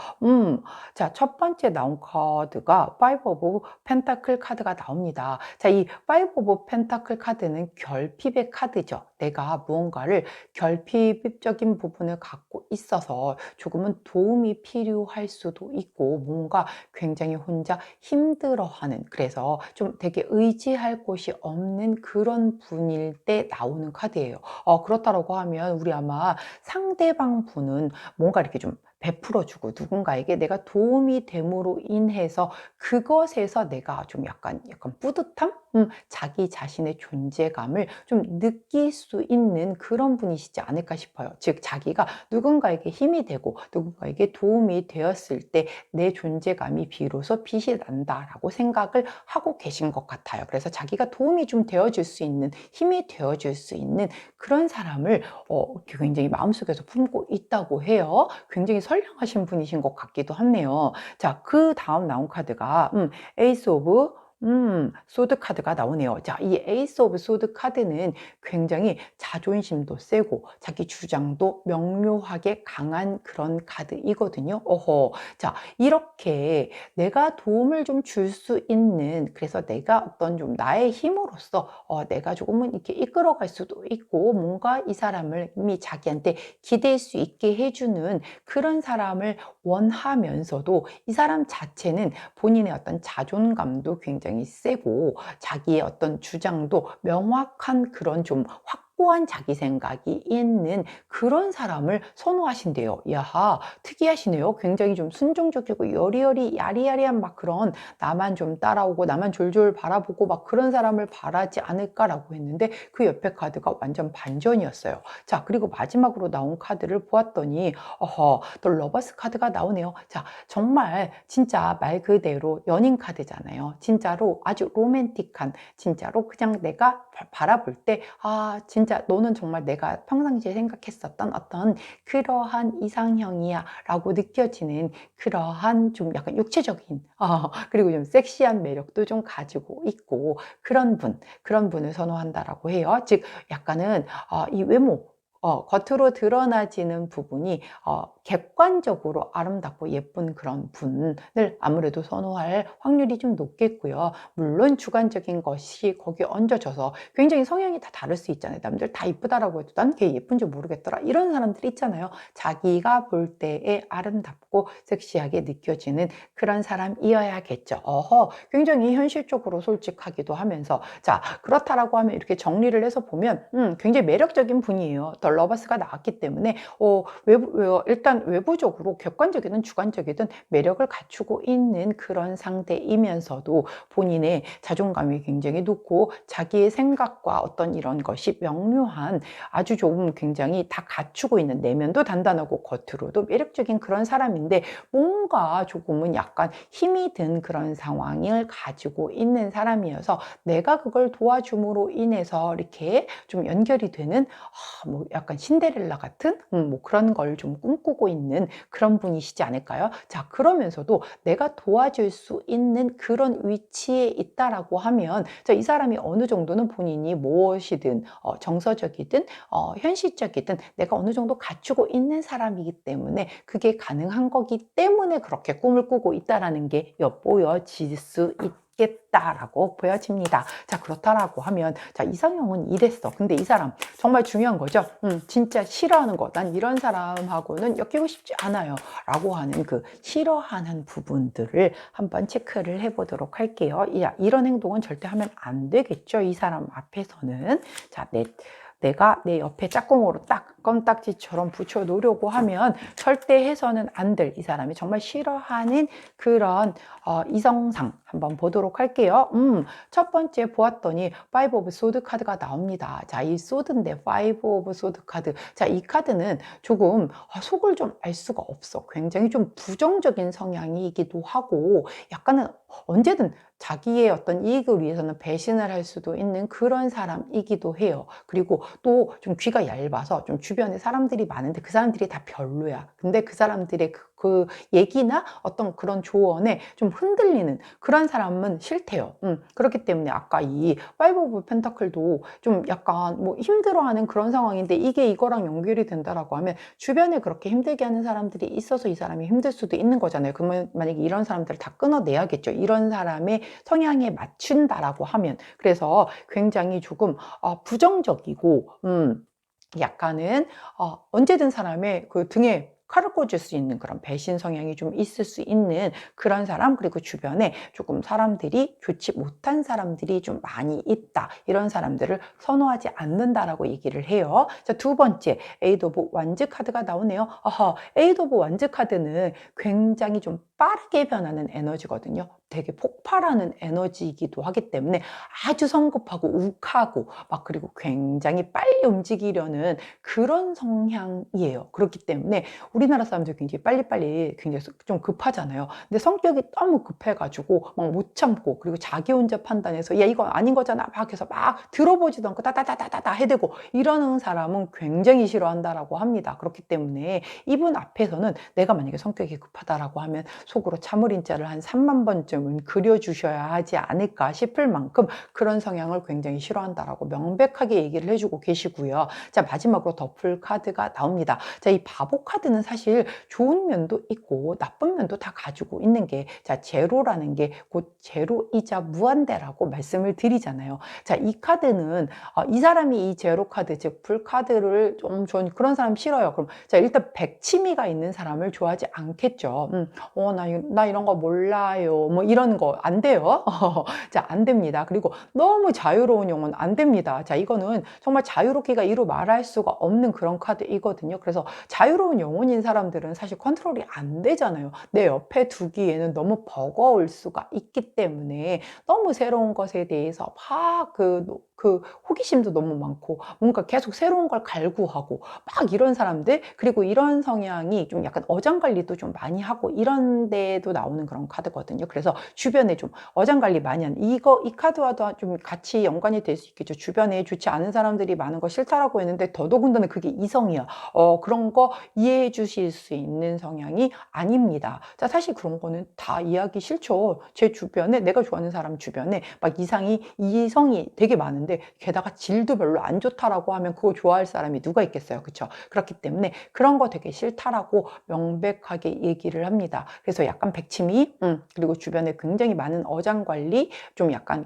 자, 첫 번째 나온 카드가 파이브 오브 펜타클 카드가 나옵니다. 자, 이 파이브 오브 펜타클 카드는 결핍의 카드죠. 내가 무언가를 결핍적인 부분을 갖고 있어서 조금은 도움이 필요할 수도 있고 뭔가 굉장히 혼자 힘들어하는, 그래서 좀 되게 의지할 곳이 없는 그런 분일 때 나오는 카드예요. 그렇다고 하면 우리 아마 상대방 분은 뭔가 이렇게 좀 베풀어주고 누군가에게 내가 도움이 됨으로 인해서 그것에서 내가 좀 약간 뿌듯함? 자기 자신의 존재감을 좀 느낄 수 있는 그런 분이시지 않을까 싶어요. 즉, 자기가 누군가에게 힘이 되고 누군가에게 도움이 되었을 때 내 존재감이 비로소 빛이 난다라고 생각을 하고 계신 것 같아요. 그래서 자기가 도움이 좀 되어줄 수 있는, 힘이 되어줄 수 있는 그런 사람을 굉장히 마음속에서 품고 있다고 해요. 굉장히 선량하신 분이신 것 같기도 하네요. 자, 그 다음 나온 카드가 에이스 오브 소드 카드가 나오네요. 자, 이 에이스 오브 소드 카드는 굉장히 자존심도 세고 자기 주장도 명료하게 강한 그런 카드이거든요. 자, 이렇게 내가 도움을 좀 줄 수 있는, 그래서 내가 어떤 좀 나의 힘으로써 내가 조금은 이렇게 이끌어갈 수도 있고 뭔가 이 사람을 이미 자기한테 기댈 수 있게 해주는 그런 사람을 원하면서도 이 사람 자체는 본인의 어떤 자존감도 굉장히 세고 자기의 어떤 주장도 명확한 그런 좀 확고한 자기 생각이 있는 그런 사람을 선호하신대요. 야하, 특이하시네요. 굉장히 좀 순종적이고 여리여리 야리야리한 막 그런, 나만 좀 따라오고 나만 졸졸 바라보고 막 그런 사람을 바라지 않을까라고 했는데 그 옆에 카드가 완전 반전이었어요. 자, 그리고 마지막으로 나온 카드를 보았더니 또 러버스 카드가 나오네요. 자, 정말 진짜 말 그대로 연인 카드잖아요. 진짜로 아주 로맨틱한, 진짜로 그냥 내가 바라볼 때 진짜 너는 정말 내가 평상시에 생각했었던 어떤 그러한 이상형이야 라고 느껴지는 그러한 좀 약간 육체적인 그리고 좀 섹시한 매력도 좀 가지고 있고 그런 분을 선호한다라고 해요. 즉 약간은 이 외모, 겉으로 드러나지는 부분이 객관적으로 아름답고 예쁜 그런 분을 아무래도 선호할 확률이 좀 높겠고요. 물론 주관적인 것이 거기에 얹어져서 굉장히 성향이 다 다를 수 있잖아요. 남들 다 이쁘다라고 해도 난 걔 예쁜지 모르겠더라, 이런 사람들 있잖아요. 자기가 볼 때에 아름답고 섹시하게 느껴지는 그런 사람이어야겠죠. 굉장히 현실적으로 솔직하기도 하면서, 자, 그렇다라고 하면 이렇게 정리를 해서 보면 굉장히 매력적인 분이에요. 더 러버스가 나왔기 때문에 일단 외부적으로 객관적이든 주관적이든 매력을 갖추고 있는 그런 상태이면서도 본인의 자존감이 굉장히 높고 자기의 생각과 어떤 이런 것이 명료한, 아주 좀 굉장히 다 갖추고 있는, 내면도 단단하고 겉으로도 매력적인 그런 사람인데 뭔가 조금은 약간 힘이 든 그런 상황을 가지고 있는 사람이어서 내가 그걸 도와줌으로 인해서 이렇게 좀 연결이 되는 뭐 약간 신데렐라 같은 뭐 그런 걸 좀 꿈꾸고 있는 그런 분이시지 않을까요? 자, 그러면서도 내가 도와줄 수 있는 그런 위치에 있다라고 하면, 자, 이 사람이 어느 정도는 본인이 무엇이든 정서적이든 현실적이든 내가 어느 정도 갖추고 있는 사람이기 때문에 그게 가능한 거기 때문에 그렇게 꿈을 꾸고 있다라는 게 엿보여질 수 있겠다라고 보여집니다. 자, 그렇다라고 하면, 자, 이상형은 이랬어. 근데 이 사람 정말 중요한 거죠. 진짜 싫어하는 거, 난 이런 사람하고는 엮이고 싶지 않아요 라고 하는 그 싫어하는 부분들을 한번 체크를 해보도록 할게요. 이런 행동은 절대 하면 안 되겠죠, 이 사람 앞에서는. 자, 내가 내 옆에 짝꿍으로 딱 껌딱지처럼 붙여 놓으려고 하면 절대 해서는 안 될, 이 사람이 정말 싫어하는 그런 이성상 한번 보도록 할게요. 첫 번째 보았더니 파이브 오브 소드 카드가 나옵니다. 자, 이 소드인데 파이브 오브 소드 카드. 자, 이 카드는 조금 속을 좀 알 수가 없어. 굉장히 좀 부정적인 성향이기도 하고 약간은 언제든 자기의 어떤 이익을 위해서는 배신을 할 수도 있는 그런 사람이기도 해요. 그리고 또 좀 귀가 얇아서 좀 주변에 사람들이 많은데 그 사람들이 다 별로야. 근데 그 사람들의 그 얘기나 어떤 그런 조언에 좀 흔들리는 그런 사람은 싫대요. 그렇기 때문에 아까 이 파이브 오브 펜타클도 좀 약간 뭐 힘들어하는 그런 상황인데 이게 이거랑 연결이 된다라고 하면 주변에 그렇게 힘들게 하는 사람들이 있어서 이 사람이 힘들 수도 있는 거잖아요. 그러면 만약에 이런 사람들을 다 끊어내야겠죠. 이런 사람의 성향에 맞춘다라고 하면. 그래서 굉장히 조금 부정적이고 약간은 언제든 사람의 그 등에 칼을 꽂을 수 있는 그런 배신 성향이 좀 있을 수 있는 그런 사람, 그리고 주변에 조금 사람들이 좋지 못한 사람들이 좀 많이 있다, 이런 사람들을 선호하지 않는다라고 얘기를 해요. 자, 두 번째 에이드 오브 완즈 카드가 나오네요. 에이드 오브 완즈 카드는 굉장히 좀 빠르게 변하는 에너지거든요. 되게 폭발하는 에너지이기도 하기 때문에 아주 성급하고 욱하고 막, 그리고 굉장히 빨리 움직이려는 그런 성향이에요. 그렇기 때문에 우리나라 사람들 굉장히 빨리빨리 굉장히 좀 급하잖아요. 근데 성격이 너무 급해가지고 막 못 참고, 그리고 자기 혼자 판단해서 야 이거 아닌 거잖아 막 해서 막 들어보지도 않고 따다다다다다 해대고 이러는 사람은 굉장히 싫어한다라고 합니다. 그렇기 때문에 이분 앞에서는 내가 만약에 성격이 급하다라고 하면 속으로 참을인자를 한 3만 번쯤은 그려주셔야 하지 않을까 싶을 만큼 그런 성향을 굉장히 싫어한다라고 명백하게 얘기를 해주고 계시고요. 자, 마지막으로 더플 카드가 나옵니다. 자, 이 바보 카드는 사실 좋은 면도 있고 나쁜 면도 다 가지고 있는 게, 자, 제로라는 게 곧 제로이자 무한대라고 말씀을 드리잖아요. 자, 이 카드는 이 사람이 이 제로 카드, 즉 불 카드를 전 그런 사람 싫어요. 그럼 자, 일단 백치미가 있는 사람을 좋아하지 않겠죠. 나 이런 거 몰라요. 뭐 이런 거 안 돼요. 자, 안 됩니다. 그리고 너무 자유로운 영혼 안 됩니다. 자, 이거는 정말 자유롭기가 이루 말할 수가 없는 그런 카드이거든요. 그래서 자유로운 영혼인 사람들은 사실 컨트롤이 안 되잖아요. 내 옆에 두기에는 너무 버거울 수가 있기 때문에 너무 새로운 것에 대해서 막 그 호기심도 너무 많고 뭔가 계속 새로운 걸 갈구하고 막 이런 사람들, 그리고 이런 성향이 좀 약간 어장관리도 좀 많이 하고 이런 데도 나오는 그런 카드거든요. 그래서 주변에 좀 어장관리 많이 하는 이 카드와도 좀 같이 연관이 될 수 있겠죠. 주변에 좋지 않은 사람들이 많은 거 싫다라고 했는데 더더군다나 그게 이성이야. 그런 거 이해해 주실 수 있는 성향이 아닙니다. 자, 사실 그런 거는 다 이해하기 싫죠. 제 주변에, 내가 좋아하는 사람 주변에 막 이성이 되게 많은데 게다가 질도 별로 안 좋다라고 하면 그거 좋아할 사람이 누가 있겠어요. 그렇죠? 그렇기 때문에 그런 거 되게 싫다라고 명백하게 얘기를 합니다. 그래서 약간 백치미, 그리고 주변에 굉장히 많은 어장관리, 좀 약간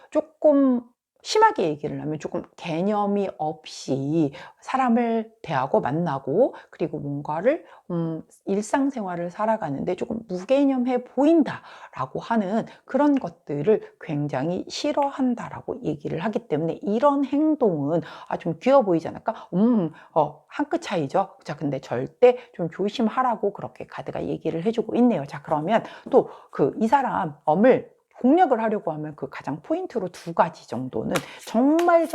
조금 심하게 얘기를 하면 조금 개념이 없이 사람을 대하고 만나고, 그리고 뭔가를 일상생활을 살아가는데 조금 무개념해 보인다라고 하는 그런 것들을 굉장히 싫어한다라고 얘기를 하기 때문에 이런 행동은 좀 귀여워 보이지 않을까? 한 끗 차이죠. 자, 근데 절대 좀 조심하라고 그렇게 카드가 얘기를 해주고 있네요. 자, 그러면 또 이 사람 공략을 하려고 하면 그 가장 포인트로 두 가지 정도는 정말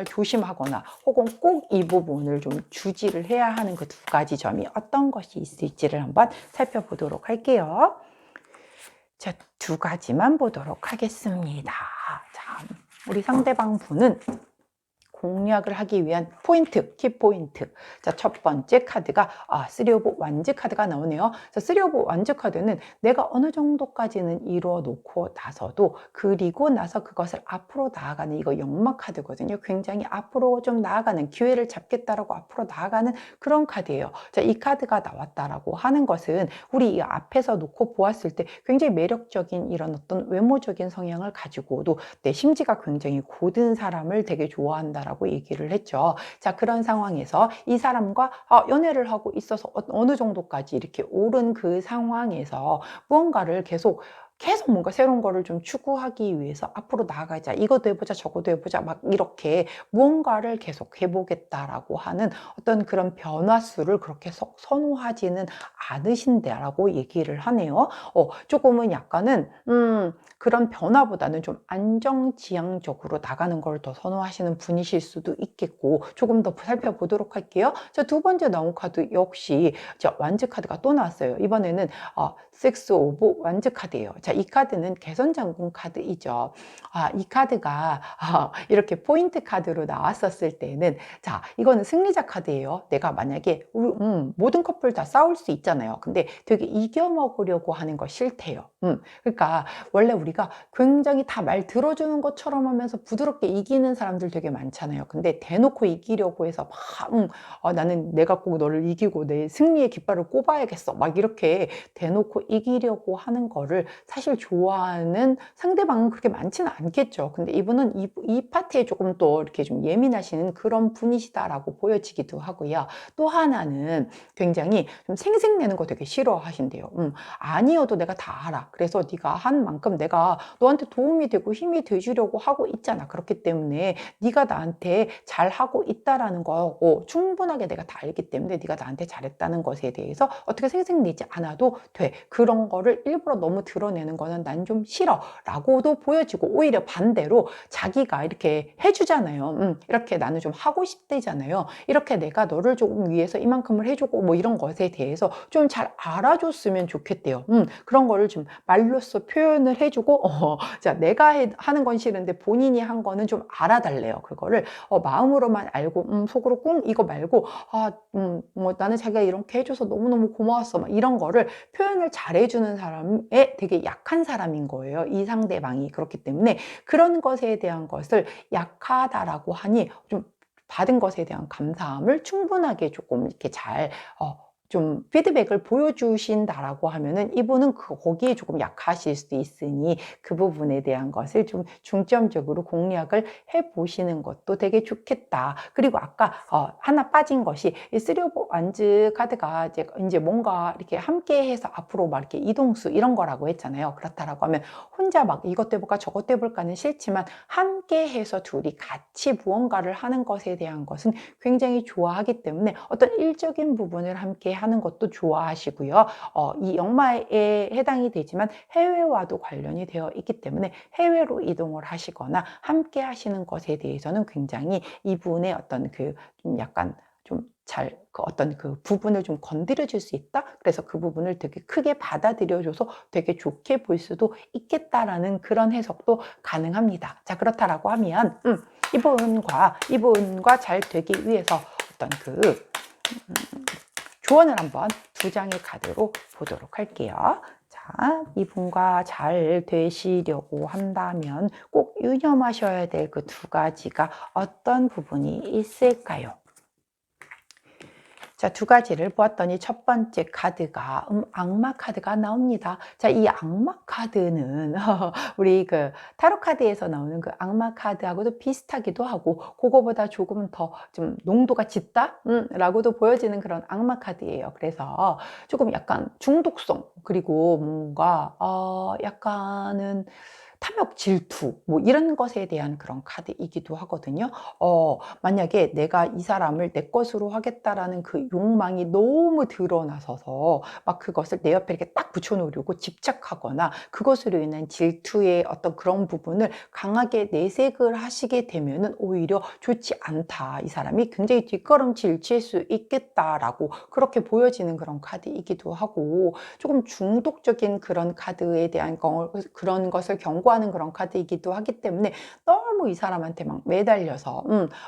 조심하거나 혹은 꼭 이 부분을 좀 주지를 해야 하는 그 두 가지 점이 어떤 것이 있을지를 한번 살펴보도록 할게요. 자, 두 가지만 보도록 하겠습니다. 자, 우리 상대방 분은 공략을 하기 위한 포인트, 키포인트. 자, 첫 번째 카드가 쓰리 오브 완즈 카드가 나오네요. 자, 쓰리 오브 완즈 카드는 내가 어느 정도까지는 이루어 놓고 나서도, 그리고 나서 그것을 앞으로 나아가는, 이거 연막 카드거든요. 굉장히 앞으로 좀 나아가는, 기회를 잡겠다라고 앞으로 나아가는 그런 카드예요. 자, 이 카드가 나왔다라고 하는 것은 우리 이 앞에서 놓고 보았을 때 굉장히 매력적인 이런 어떤 외모적인 성향을 가지고도 내 심지가 굉장히 고든 사람을 되게 좋아한다라고 얘기를 했죠. 자, 그런 상황에서 이 사람과 연애를 하고 있어서 어느 정도까지 이렇게 오른 그 상황에서 무언가를 계속 계속 뭔가 새로운 거를 좀 추구하기 위해서 앞으로 나아가자. 이것도 해보자, 저것도 해보자. 막 이렇게 무언가를 계속 해보겠다라고 하는 어떤 그런 변화수를 그렇게 선호하지는 않으신다라고 얘기를 하네요. 조금은 약간은, 그런 변화보다는 좀 안정지향적으로 나가는 걸 더 선호하시는 분이실 수도 있겠고, 조금 더 살펴보도록 할게요. 자, 두 번째 나온 카드 역시 완즈 카드가 또 나왔어요. 이번에는 Six of 완즈 카드예요. 자, 이 카드는 개선장군 카드이죠. 이 카드가 이렇게 포인트 카드로 나왔었을 때는, 자, 이거는 승리자 카드예요. 내가 만약에 모든 커플 다 싸울 수 있잖아요. 근데 되게 이겨먹으려고 하는 거 싫대요. 그러니까 원래 우리가 굉장히 다 말 들어주는 것처럼 하면서 부드럽게 이기는 사람들 되게 많잖아요. 근데 대놓고 이기려고 해서 막 나는 내가 꼭 너를 이기고 내 승리의 깃발을 꼽아야겠어. 막 이렇게 대놓고 이기려고 하는 거를 사실 좋아하는 상대방은 그렇게 많지는 않겠죠. 근데 이분은 이 파트에 조금 또 이렇게 좀 예민하시는 그런 분이시다라고 보여지기도 하고요. 또 하나는 굉장히 좀 생색내는 거 되게 싫어하신대요. 아니어도 내가 다 알아. 그래서 네가 한 만큼 내가 너한테 도움이 되고 힘이 되주려고 하고 있잖아. 그렇기 때문에 네가 나한테 잘하고 있다라는 거 충분하게 내가 다 알기 때문에 네가 나한테 잘했다는 것에 대해서 어떻게 생색내지 않아도 돼. 그런 거를 일부러 너무 드러내는 거는 난 좀 싫어 라고도 보여지고, 오히려 반대로 자기가 이렇게 해주잖아요. 이렇게 나는 좀 하고 싶대잖아요. 이렇게 내가 너를 조금 위해서 이만큼을 해주고 뭐 이런 것에 대해서 좀 잘 알아줬으면 좋겠대요. 그런 거를 좀 말로써 표현을 해주고, 자, 내가 하는 건 싫은데 본인이 한 거는 좀 알아달래요. 그거를 마음으로만 알고 속으로 꿍 이거 말고, 뭐 나는 자기가 이렇게 해줘서 너무너무 고마웠어, 막 이런 거를 표현을 잘해주는 사람에 되게 약한 사람인 거예요, 이 상대방이. 그렇기 때문에 그런 것에 대한 것을 약하다라고 하니 좀 받은 것에 대한 감사함을 충분하게 조금 이렇게 좀 피드백을 보여주신다라고 하면은 이분은 거기에 조금 약하실 수도 있으니 그 부분에 대한 것을 좀 중점적으로 공략을 해 보시는 것도 되게 좋겠다. 그리고 아까 하나 빠진 것이 이 쓰리 오브 완즈 카드가 이제 뭔가 이렇게 함께 해서 앞으로 막 이렇게 이동수 이런 거라고 했잖아요. 그렇다라고 하면 혼자 막 이것도 해볼까 저것도 해볼까는 싫지만 함께 해서 둘이 같이 무언가를 하는 것에 대한 것은 굉장히 좋아하기 때문에 어떤 일적인 부분을 함께 하는 것도 좋아하시고요. 이 역마에 해당이 되지만 해외와도 관련이 되어 있기 때문에 해외로 이동을 하시거나 함께 하시는 것에 대해서는 굉장히 이분의 어떤 좀 약간 어떤 그 부분을 좀 건드려 줄 수 있다. 그래서 그 부분을 되게 크게 받아들여줘서 되게 좋게 볼 수도 있겠다라는 그런 해석도 가능합니다. 자, 그렇다라고 하면 이분과 잘 되기 위해서 어떤 조언을 한번 두 장의 카드로 보도록 할게요. 자, 이분과 잘 되시려고 한다면 꼭 유념하셔야 될 그 두 가지가 어떤 부분이 있을까요? 자, 두 가지를 보았더니 첫 번째 카드가 악마 카드가 나옵니다. 자, 이 악마 카드는 우리 타로 카드에서 나오는 그 악마 카드하고도 비슷하기도 하고 그거보다 조금은 더 좀 농도가 짙다? 라고도 보여지는 그런 악마 카드예요. 그래서 조금 약간 중독성, 그리고 뭔가 약간은 탐욕, 질투 뭐 이런 것에 대한 그런 카드이기도 하거든요. 만약에 내가 이 사람을 내 것으로 하겠다라는 그 욕망이 너무 드러나서서 막 그것을 내 옆에 이렇게 딱 붙여놓으려고 집착하거나 그것으로 인한 질투의 어떤 그런 부분을 강하게 내색을 하시게 되면은 오히려 좋지 않다. 이 사람이 굉장히 뒷걸음질 칠 수 있겠다라고 그렇게 보여지는 그런 카드이기도 하고, 조금 중독적인 그런 카드에 대한 그런 것을 경고하는 그런 카드이기도 하기 때문에 너무 이 사람한테 막 매달려서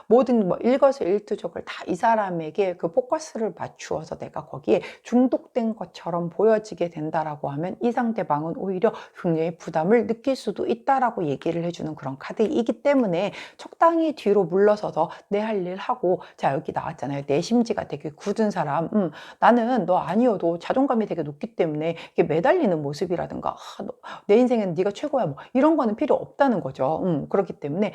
모든 뭐 일거수일투족을 다 이 사람에게 그 포커스를 맞추어서 내가 거기에 중독된 것처럼 보여지게 된다라고 하면 이 상대방은 오히려 굉장히 부담을 느낄 수도 있다라고 얘기를 해주는 그런 카드이기 때문에 적당히 뒤로 물러서서 내 할 일 하고, 자, 여기 나왔잖아요. 내 심지가 되게 굳은 사람, 나는 너 아니어도 자존감이 되게 높기 때문에 이게 매달리는 모습이라든가 내 인생엔 네가 최고야 뭐 이런 거는 필요 없다는 거죠. 그렇기 때문에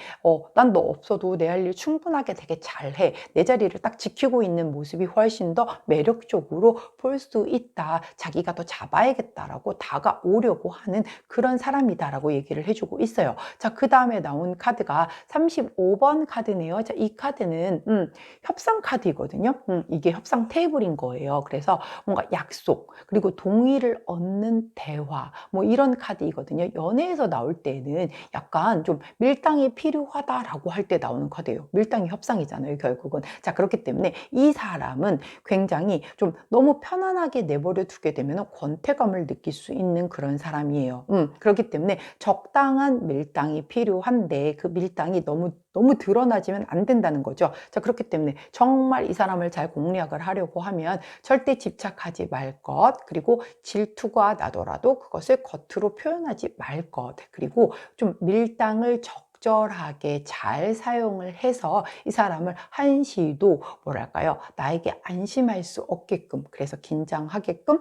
난 너 없어도 내 할 일 충분하게 되게 잘해. 내 자리를 딱 지키고 있는 모습이 훨씬 더 매력적으로 볼 수 있다. 자기가 더 잡아야겠다라고 다가오려고 하는 그런 사람이다라고 얘기를 해주고 있어요. 자, 그 다음에 나온 카드가 35번 카드네요. 자, 이 카드는 협상 카드이거든요. 이게 협상 테이블인 거예요. 그래서 뭔가 약속, 그리고 동의를 얻는 대화, 뭐 이런 카드이거든요. 연애에서 나올 때는 약간 좀 밀당이 필요하다라고 할 때 나오는 카드예요. 밀당이 협상이잖아요, 결국은. 자, 그렇기 때문에 이 사람은 굉장히 좀 너무 편안하게 내버려 두게 되면 권태감을 느낄 수 있는 그런 사람이에요. 그렇기 때문에 적당한 밀당이 필요한데 그 밀당이 너무 드러나지면 안 된다는 거죠. 자, 그렇기 때문에 정말 이 사람을 잘 공략을 하려고 하면 절대 집착하지 말 것, 그리고 질투가 나더라도 그것을 겉으로 표현하지 말 것, 그리고 좀 밀당을 적절하게 잘 사용을 해서 이 사람을 한시도 뭐랄까요, 나에게 안심할 수 없게끔, 그래서 긴장하게끔,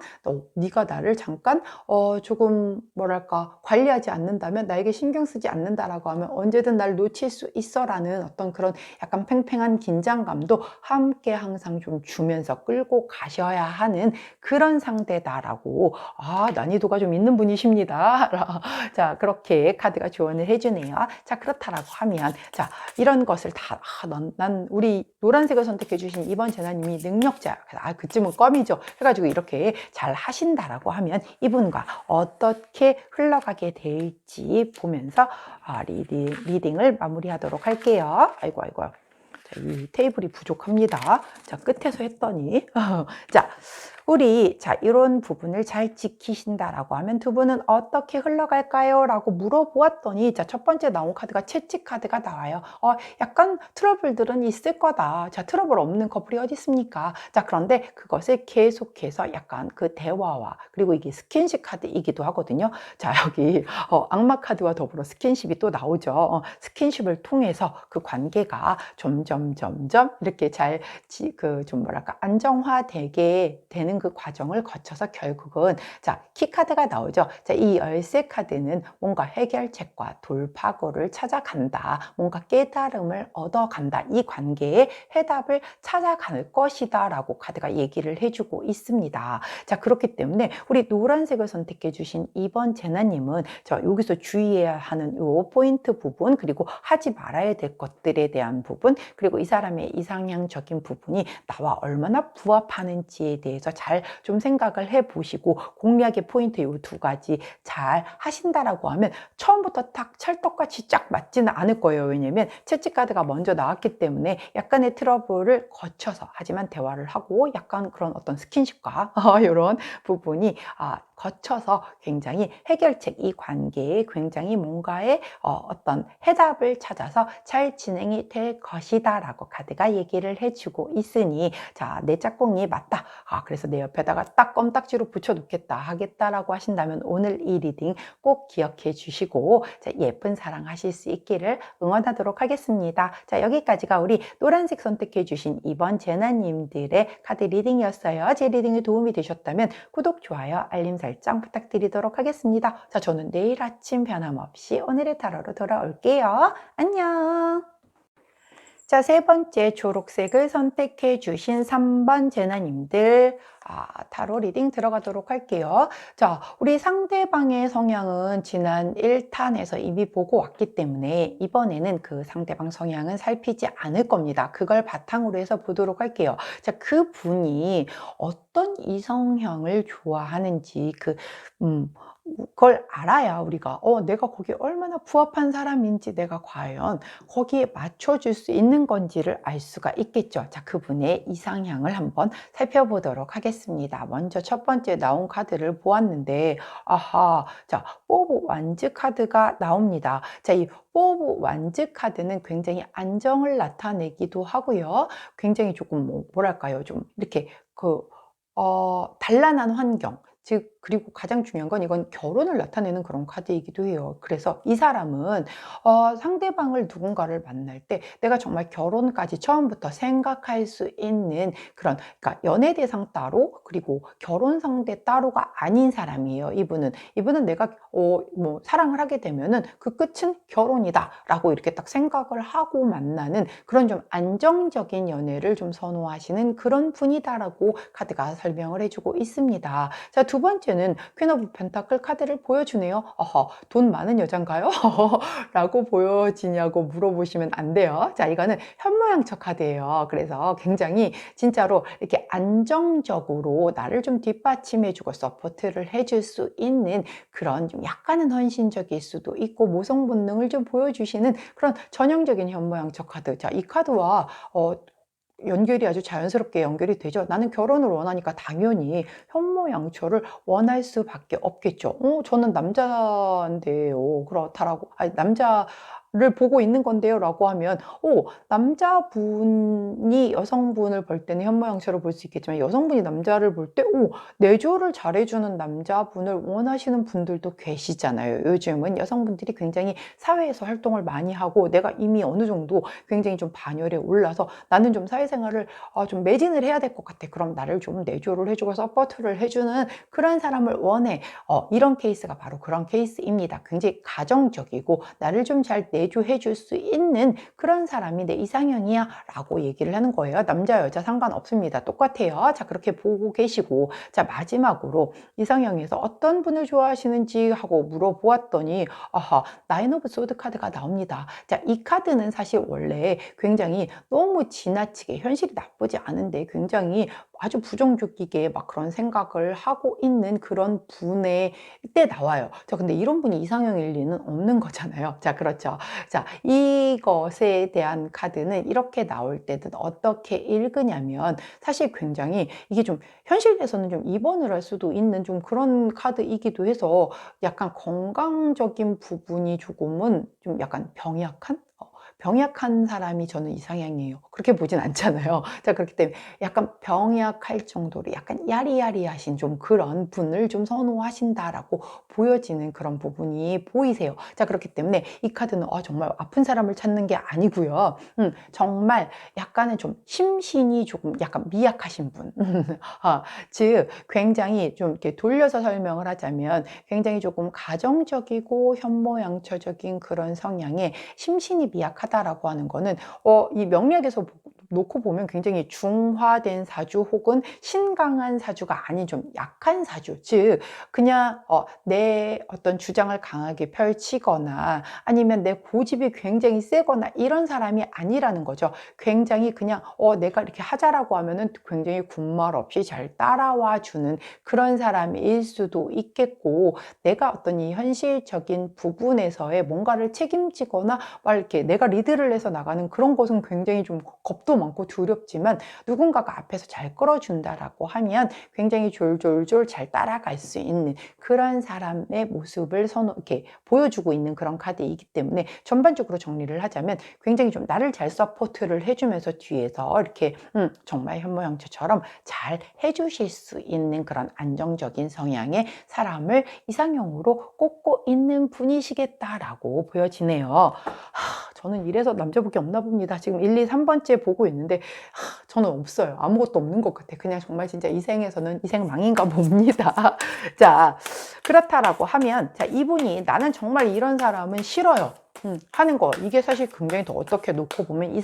네가 나를 잠깐 조금 뭐랄까 관리하지 않는다면, 나에게 신경 쓰지 않는다라고 하면 언제든 날 놓칠 수 있어라는 어떤 그런 약간 팽팽한 긴장감도 함께 항상 좀 주면서 끌고 가셔야 하는 그런 상대다라고, 난이도가 좀 있는 분이십니다. 자, 그렇게 카드가 조언을 해주네요. 자, 그렇다라고 하면, 자, 이런 것을 다, 난 우리 노란색을 선택해 주신 이번 제나님이 능력자, 그쯤은 껌이죠. 해가지고 이렇게 잘 하신다라고 하면 이분과 어떻게 흘러가게 될지 보면서 리딩을 마무리하도록 할게요. 아이고. 자, 이 테이블이 부족합니다. 자, 끝에서 했더니. 자, 이런 부분을 잘 지키신다라고 하면 두 분은 어떻게 흘러갈까요? 라고 물어보았더니, 자, 첫 번째 나온 카드가 채찍 카드가 나와요. 약간 트러블들은 있을 거다. 자, 트러블 없는 커플이 어디 있습니까? 자, 그런데 그것을 계속해서 약간 그 대화와, 그리고 이게 스킨십 카드이기도 하거든요. 자, 여기 악마 카드와 더불어 스킨십이 또 나오죠. 스킨십을 통해서 그 관계가 점점 이렇게 잘 좀 뭐랄까 안정화되게 되는 그 과정을 거쳐서 결국은, 자, 키카드가 나오죠. 자, 이 열쇠 카드는 뭔가 해결책과 돌파구를 찾아간다, 뭔가 깨달음을 얻어간다, 이 관계의 해답을 찾아갈 것이다 라고 카드가 얘기를 해주고 있습니다. 자, 그렇기 때문에 우리 노란색을 선택해 주신 이번 제나님은 여기서 주의해야 하는 요 포인트 부분, 그리고 하지 말아야 될 것들에 대한 부분, 그리고 이 사람의 이상향적인 부분이 나와 얼마나 부합하는지에 대해서 잘 좀 생각을 해 보시고, 공략의 포인트 이 두 가지 잘 하신다라고 하면 처음부터 딱 찰떡같이 쫙 맞지는 않을 거예요. 왜냐면 채찍 카드가 먼저 나왔기 때문에 약간의 트러블을 거쳐서, 하지만 대화를 하고 약간 그런 어떤 스킨십과 이런 부분이 거쳐서 굉장히 해결책, 이 관계에 굉장히 뭔가의 어떤 해답을 찾아서 잘 진행이 될 것이다 라고 카드가 얘기를 해주고 있으니, 자, 내 짝꿍이 맞다, 그래서 내 옆에다가 딱 껌딱지로 붙여 놓겠다 하겠다라고 하신다면 오늘 이 리딩 꼭 기억해 주시고, 자, 예쁜 사랑 하실 수 있기를 응원하도록 하겠습니다. 자, 여기까지가 우리 노란색 선택해 주신 이번 제나님들의 카드 리딩이었어요. 제 리딩이 도움이 되셨다면 구독, 좋아요, 알림 설정 부탁드리도록 하겠습니다. 자, 저는 내일 아침 변함없이 오늘의 타로로 돌아올게요. 안녕. 자, 세 번째 초록색을 선택해 주신 3번 제나님들, 타로 리딩 들어가도록 할게요. 자, 우리 상대방의 성향은 지난 1탄에서 이미 보고 왔기 때문에 이번에는 그 상대방 성향은 살피지 않을 겁니다. 그걸 바탕으로 해서 보도록 할게요. 자, 그 분이 어떤 이성향을 좋아하는지 그걸 알아야 우리가 내가 거기에 얼마나 부합한 사람인지, 내가 과연 거기에 맞춰줄 수 있는 건지를 알 수가 있겠죠. 자, 그분의 이상향을 한번 살펴보도록 하겠습니다. 먼저 첫 번째 나온 카드를 보았는데, 자, 포브 완즈 카드가 나옵니다. 자, 이 포브 완즈 카드는 굉장히 안정을 나타내기도 하고요. 굉장히 조금 뭐랄까요, 좀 이렇게 단란한 환경, 즉 그리고 가장 중요한 건 이건 결혼을 나타내는 그런 카드이기도 해요. 그래서 이 사람은 상대방을 누군가를 만날 때 내가 정말 결혼까지 처음부터 생각할 수 있는 그런, 그러니까 연애 대상 따로 그리고 결혼 상대 따로가 아닌 사람이에요. 이분은 내가 뭐 사랑을 하게 되면은 그 끝은 결혼이다라고 이렇게 딱 생각을 하고 만나는 그런 좀 안정적인 연애를 좀 선호하시는 그런 분이다라고 카드가 설명을 해주고 있습니다. 자, 두 번째는 퀸 오브 펜타클 카드를 보여주네요. 돈 많은 여잔가요? 라고 보여지냐고 물어보시면 안 돼요. 자, 이거는 현모양처 카드예요. 그래서 굉장히 진짜로 이렇게 안정적으로 나를 좀 뒷받침해주고 서포트를 해줄 수 있는 그런 좀 약간은 헌신적일 수도 있고 모성 본능을 좀 보여주시는 그런 전형적인 현모양처 카드. 자, 이 카드와 연결이 아주 자연스럽게 연결이 되죠. 나는 결혼을 원하니까 당연히 현모양처를 원할 수밖에 없겠죠. 저는 남자인데요. 그렇다라고, 아니, 남자를 보고 있는 건데요. 라고 하면, 남자분이 여성분을 볼 때는 현모양처를 볼 수 있겠지만, 여성분이 남자를 볼 때, 내조를 잘해주는 남자분을 원하시는 분들도 계시잖아요. 요즘은 여성분들이 굉장히 사회에서 활동을 많이 하고, 내가 이미 어느 정도 굉장히 좀 반열에 올라서 나는 좀 사회생활을 좀 매진을 해야 될 것 같아. 그럼 나를 좀 내조를 해주고 서포트를 해주는 그런 사람을 원해. 이런 케이스가 바로 그런 케이스입니다. 굉장히 가정적이고 나를 좀 잘 내조해 줄 수 있는 그런 사람이 내 이상형이야 라고 얘기를 하는 거예요. 남자 여자 상관없습니다. 똑같아요. 자, 그렇게 보고 계시고, 자, 마지막으로 이상형에서 어떤 분을 좋아하시는지 하고 물어보았더니 나인 오브 소드 카드가 나옵니다. 자, 이 카드는 사실 원래 굉장히 너무 지나치게 현실이 나쁘지 않은데 굉장히 아주 부정적이게 막 그런 생각을 하고 있는 그런 분의 때 나와요. 자, 근데 이런 분이 이상형일 리는 없는 거잖아요. 자, 그렇죠. 자, 이것에 대한 카드는 이렇게 나올 때는 어떻게 읽으냐면 사실 굉장히 이게 좀 현실에서는 좀 입원을 할 수도 있는 좀 그런 카드이기도 해서 약간 건강적인 부분이 조금은 좀 약간 병약한 사람이 저는 이상형이에요. 그렇게 보진 않잖아요. 자, 그렇기 때문에 약간 병약할 정도로 약간 야리야리하신 좀 그런 분을 좀 선호하신다라고 보여지는 그런 부분이 보이세요. 자, 그렇기 때문에 이 카드는 정말 아픈 사람을 찾는 게 아니고요. 정말 약간은 좀 심신이 조금 약간 미약하신 분. 즉, 굉장히 좀 이렇게 돌려서 설명을 하자면 굉장히 조금 가정적이고 현모양처적인 그런 성향의 심신이 미약하다라고 하는 거는 이 명리학에서 놓고 보면 굉장히 중화된 사주 혹은 신강한 사주가 아닌 좀 약한 사주, 즉 그냥 내 어떤 주장을 강하게 펼치거나 아니면 내 고집이 굉장히 세거나 이런 사람이 아니라는 거죠. 굉장히 그냥 내가 이렇게 하자라고 하면은 굉장히 군말 없이 잘 따라와 주는 그런 사람일 수도 있겠고, 내가 어떤 이 현실적인 부분에서의 뭔가를 책임지거나 막 이렇게 내가 리드를 해서 나가는 그런 것은 굉장히 좀 겁도 많고 두렵지만 누군가가 앞에서 잘 끌어준다라고 하면 굉장히 졸졸졸 잘 따라갈 수 있는 그런 사람의 모습을 이렇게 보여주고 있는 그런 카드이기 때문에 전반적으로 정리를 하자면 굉장히 좀 나를 잘 서포트를 해주면서 뒤에서 이렇게 정말 현모양처처럼 잘 해주실 수 있는 그런 안정적인 성향의 사람을 이상형으로 꼽고 있는 분이시겠다라고 보여지네요. 저는 이래서 남자복이 없나 봅니다. 지금 1, 2, 3번째 보고 있는데 저는 없어요. 아무것도 없는 것 같아. 그냥 정말 진짜 이 생에서는 이 생 망인가 봅니다. 자, 그렇다라고 하면 자, 이분이 나는 정말 이런 사람은 싫어요. 하는 거, 이게 사실 굉장히 더 어떻게 놓고 보면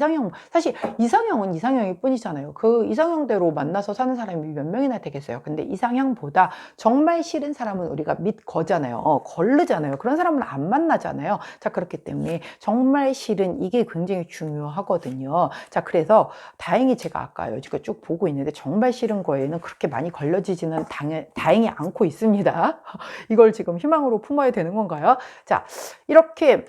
사실 이상형은 이상형일 뿐이잖아요. 그 이상형대로 만나서 사는 사람이 몇 명이나 되겠어요. 근데 이상형보다 정말 싫은 사람은 우리가 거잖아요. 거르잖아요. 그런 사람은 안 만나잖아요. 자, 그렇기 때문에 정말 싫은 이게 굉장히 중요하거든요. 자, 그래서 다행히 제가 아까 여지껏 쭉 보고 있는데 정말 싫은 거에는 그렇게 많이 걸려지지는 다행히 않고 있습니다. 이걸 지금 희망으로 품어야 되는 건가요? 자, 이렇게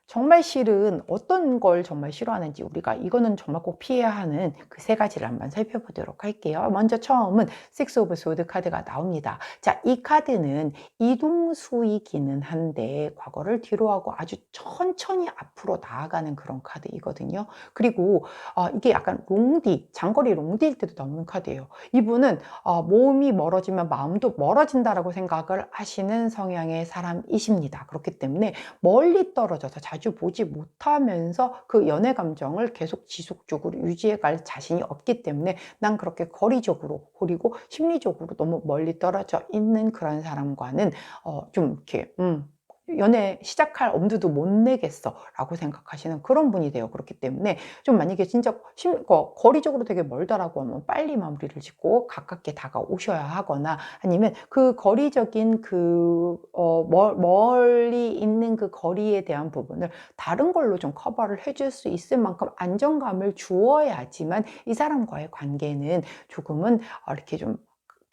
정말 싫은 어떤 걸 정말 싫어하는지 우리가 이거는 정말 꼭 피해야 하는 그 세 가지를 한번 살펴보도록 할게요. 먼저 처음은 식스 오브 소드 카드가 나옵니다. 자, 이 카드는 이동수이기는 한데 과거를 뒤로 하고 아주 천천히 앞으로 나아가는 그런 카드이거든요. 그리고 이게 약간 롱디, 장거리 롱디일 때도 나오는 카드예요. 이분은 몸이 멀어지면 마음도 멀어진다라고 생각을 하시는 성향의 사람이십니다. 그렇기 때문에 멀리 떨어져서 자주 보지 못하면서 그 연애 감정을 계속 지속적으로 유지해 갈 자신이 없기 때문에 난 그렇게 거리적으로 그리고 심리적으로 너무 멀리 떨어져 있는 그런 사람과는 좀 이렇게 연애 시작할 엄두도 못 내겠어 라고 생각하시는 그런 분이 돼요. 그렇기 때문에 좀 만약에 진짜 거리적으로 되게 멀다라고 하면 빨리 마무리를 짓고 가깝게 다가오셔야 하거나 아니면 그 거리적인 멀리 있는 그 거리에 대한 부분을 다른 걸로 좀 커버를 해줄 수 있을 만큼 안정감을 주어야지만 이 사람과의 관계는 조금은 이렇게 좀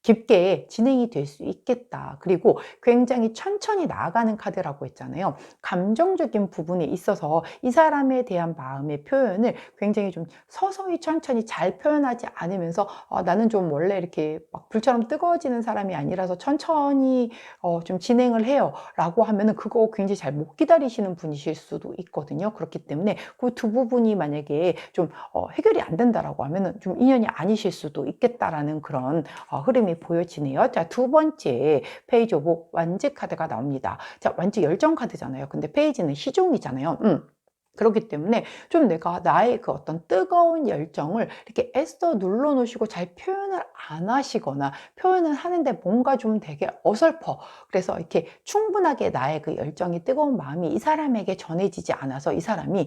깊게 진행이 될 수 있겠다. 그리고 굉장히 천천히 나아가는 카드라고 했잖아요. 감정적인 부분에 있어서 이 사람에 대한 마음의 표현을 굉장히 좀 서서히 천천히 잘 표현하지 않으면서 나는 좀 원래 이렇게 막 불처럼 뜨거워지는 사람이 아니라서 천천히 좀 진행을 해요 라고 하면은 그거 굉장히 잘 못 기다리시는 분이실 수도 있거든요. 그렇기 때문에 그 두 부분이 만약에 좀 해결이 안 된다라고 하면은 좀 인연이 아니실 수도 있겠다라는 그런 흐름이 보여지네요. 자, 두 번째 페이지 오브 완즈 카드가 나옵니다. 자, 완즈 열정 카드잖아요. 근데 페이지는 시종이잖아요. 그렇기 때문에 좀 내가 나의 그 어떤 뜨거운 열정을 이렇게 애써 눌러놓으시고 잘 표현을 안 하시거나 표현을 하는데 뭔가 좀 되게 어설퍼. 그래서 이렇게 충분하게 나의 그 열정이 뜨거운 마음이 이 사람에게 전해지지 않아서 이 사람이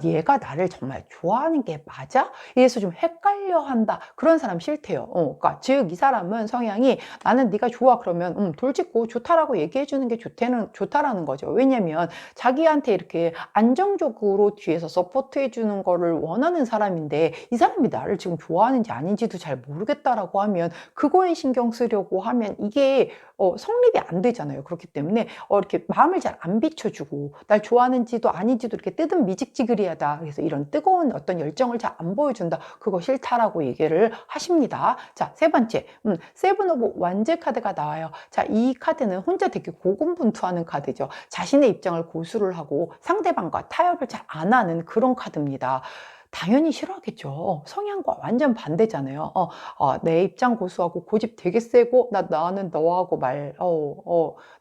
얘가 나를 정말 좋아하는 게 맞아? 이래서 좀 헷갈려 한다. 그런 사람 싫대요. 그러니까 즉 이 사람은 성향이 나는 네가 좋아 그러면 돌직구 좋다라고 얘기해 주는 게 좋다라는 거죠. 왜냐면 자기한테 이렇게 안정적으로 뒤에서 서포트해 주는 거를 원하는 사람인데 이 사람이 나를 지금 좋아하는지 아닌지도 잘 모르겠다라고 하면 그거에 신경 쓰려고 하면 이게 성립이 안 되잖아요. 그렇기 때문에 이렇게 마음을 잘 안 비춰주고 날 좋아하는지도 아닌지도 이렇게 뜨뜻미직지근하다. 그래서 이런 뜨거운 어떤 열정을 잘 안 보여준다. 그거 싫다라고 얘기를 하십니다. 자, 세 번째, 세븐 오브 완즈 카드가 나와요. 자, 이 카드는 혼자 되게 고군분투하는 카드죠. 자신의 입장을 고수를 하고 상대방과 타협을 잘 안 하는 그런 카드입니다. 당연히 싫어하겠죠. 성향과 완전 반대잖아요. 내 입장 고수하고 고집 되게 세고 나는 너하고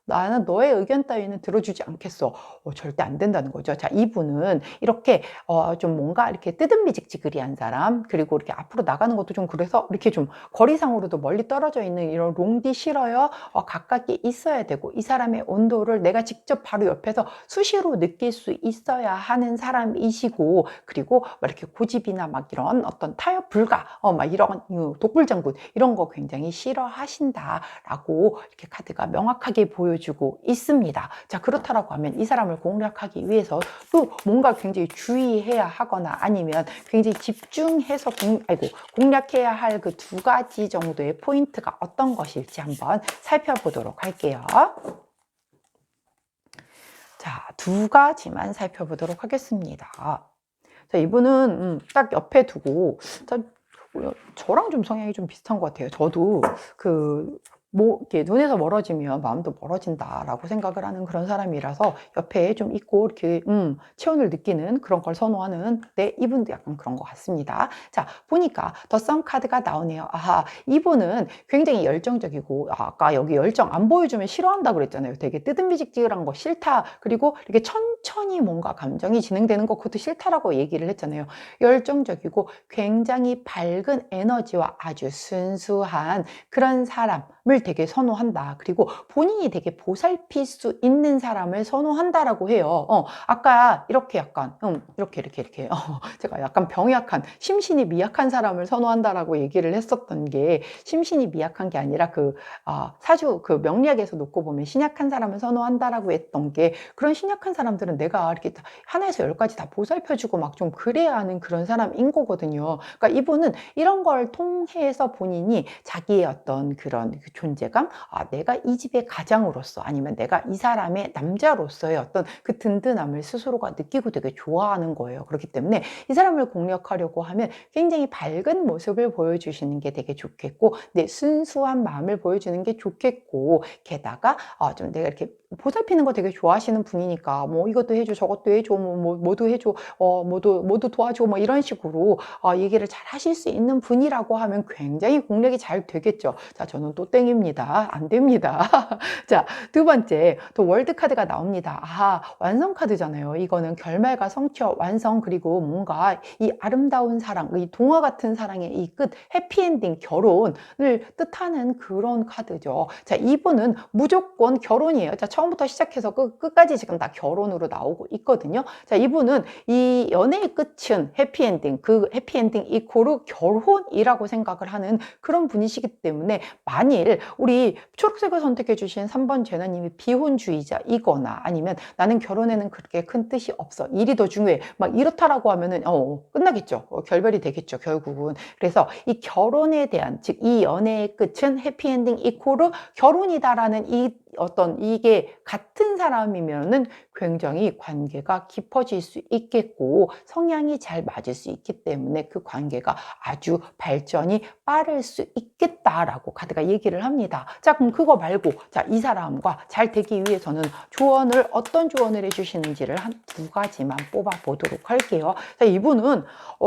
나는 너의 의견 따위는 들어주지 않겠어. 절대 안 된다는 거죠. 자, 이분은 이렇게 좀 뭔가 이렇게 뜨뜻미직지근한 사람 그리고 이렇게 앞으로 나가는 것도 좀 그래서 이렇게 좀 거리상으로도 멀리 떨어져 있는 이런 롱디 싫어요. 가깝게 있어야 되고 이 사람의 온도를 내가 직접 바로 옆에서 수시로 느낄 수 있어야 하는 사람이시고 그리고 막 이렇게 고집이나 막 이런 어떤 타협 불가 막 이런 독불장군 이런 거 굉장히 싫어하신다라고 이렇게 카드가 명확하게 보여주고 있습니다. 자, 그렇다라고 하면 이 사람을 공략하기 위해서 또 뭔가 굉장히 주의해야 하거나 아니면 굉장히 집중해서 공략해야 할 그 두 가지 정도의 포인트가 어떤 것일지 한번 살펴보도록 할게요. 자, 두 가지만 살펴보도록 하겠습니다. 자, 이분은 딱 옆에 두고 저랑 좀 성향이 좀 비슷한 것 같아요. 저도 이렇게 눈에서 멀어지면 마음도 멀어진다라고 생각을 하는 그런 사람이라서 옆에 좀 있고 이렇게 체온을 느끼는 그런 걸 선호하는 이분도 약간 그런 것 같습니다. 자, 보니까 더 선 카드가 나오네요. 아하, 이분은 굉장히 열정적이고 아까 여기 열정 안 보여주면 싫어한다고 그랬잖아요. 되게 뜨뜻미직지근한 거 싫다. 그리고 이렇게 천천히 뭔가 감정이 진행되는 거 그것도 싫다라고 얘기를 했잖아요. 열정적이고 굉장히 밝은 에너지와 아주 순수한 그런 사람을 되게 선호한다. 그리고 본인이 되게 보살필 수 있는 사람을 선호한다라고 해요. 아까 이렇게 약간 이렇게 제가 약간 병약한 심신이 미약한 사람을 선호한다라고 얘기를 했었던 게 심신이 미약한 게 아니라 사주 그 명리학에서 놓고 보면 신약한 사람을 선호한다라고 했던 게 그런 신약한 사람들은 왜냐면 내가 이렇게 하나에서 열까지 다 보살펴주고 막 좀 그래야 하는 그런 사람인 거거든요. 그러니까 이분은 이런 걸 통해서 본인이 자기의 어떤 그런 그 존재감, 내가 이 집의 가장으로서 아니면 내가 이 사람의 남자로서의 어떤 그 든든함을 스스로가 느끼고 되게 좋아하는 거예요. 그렇기 때문에 이 사람을 공략하려고 하면 굉장히 밝은 모습을 보여주시는 게 되게 좋겠고, 내 순수한 마음을 보여주는 게 좋겠고, 게다가 좀 내가 이렇게 보살피는 거 되게 좋아하시는 분이니까 뭐 이것도 해줘 저것도 해줘 뭐도 해줘 뭐도 도와줘 뭐 이런 식으로 얘기를 잘 하실 수 있는 분이라고 하면 굉장히 공략이 잘 되겠죠. 자, 저는 또 땡입니다. 안 됩니다. 자, 두 번째, 또 월드 카드가 나옵니다. 완성 카드잖아요. 이거는 결말과 성취와 완성, 그리고 뭔가 이 아름다운 사랑, 이 동화 같은 사랑의 이 끝, 해피엔딩, 결혼을 뜻하는 그런 카드죠. 자, 이분은 무조건 결혼이에요. 자, 처음부터 시작해서 끝까지 지금 다 결혼으로 나오고 있거든요. 자, 이분은 이 연애의 끝은 해피엔딩, 그 해피엔딩 이코르 결혼이라고 생각을 하는 그런 분이시기 때문에, 만일 우리 초록색을 선택해 주신 3번 제나님이 비혼주의자이거나 아니면 나는 결혼에는 그렇게 큰 뜻이 없어, 일이 더 중요해, 막 이렇다라고 하면은 끝나겠죠. 결별이 되겠죠, 결국은. 그래서 이 결혼에 대한, 즉 이 연애의 끝은 해피엔딩 이코르 결혼이다라는 이 어떤 이게 같은 사람이면은 굉장히 관계가 깊어질 수 있겠고 성향이 잘 맞을 수 있기 때문에 그 관계가 아주 발전이 빠를 수 있겠다라고 카드가 얘기를 합니다. 자, 그럼 그거 말고, 자, 이 사람과 잘 되기 위해서는 어떤 조언을 해주시는지를 한 두 가지만 뽑아 보도록 할게요. 자, 이분은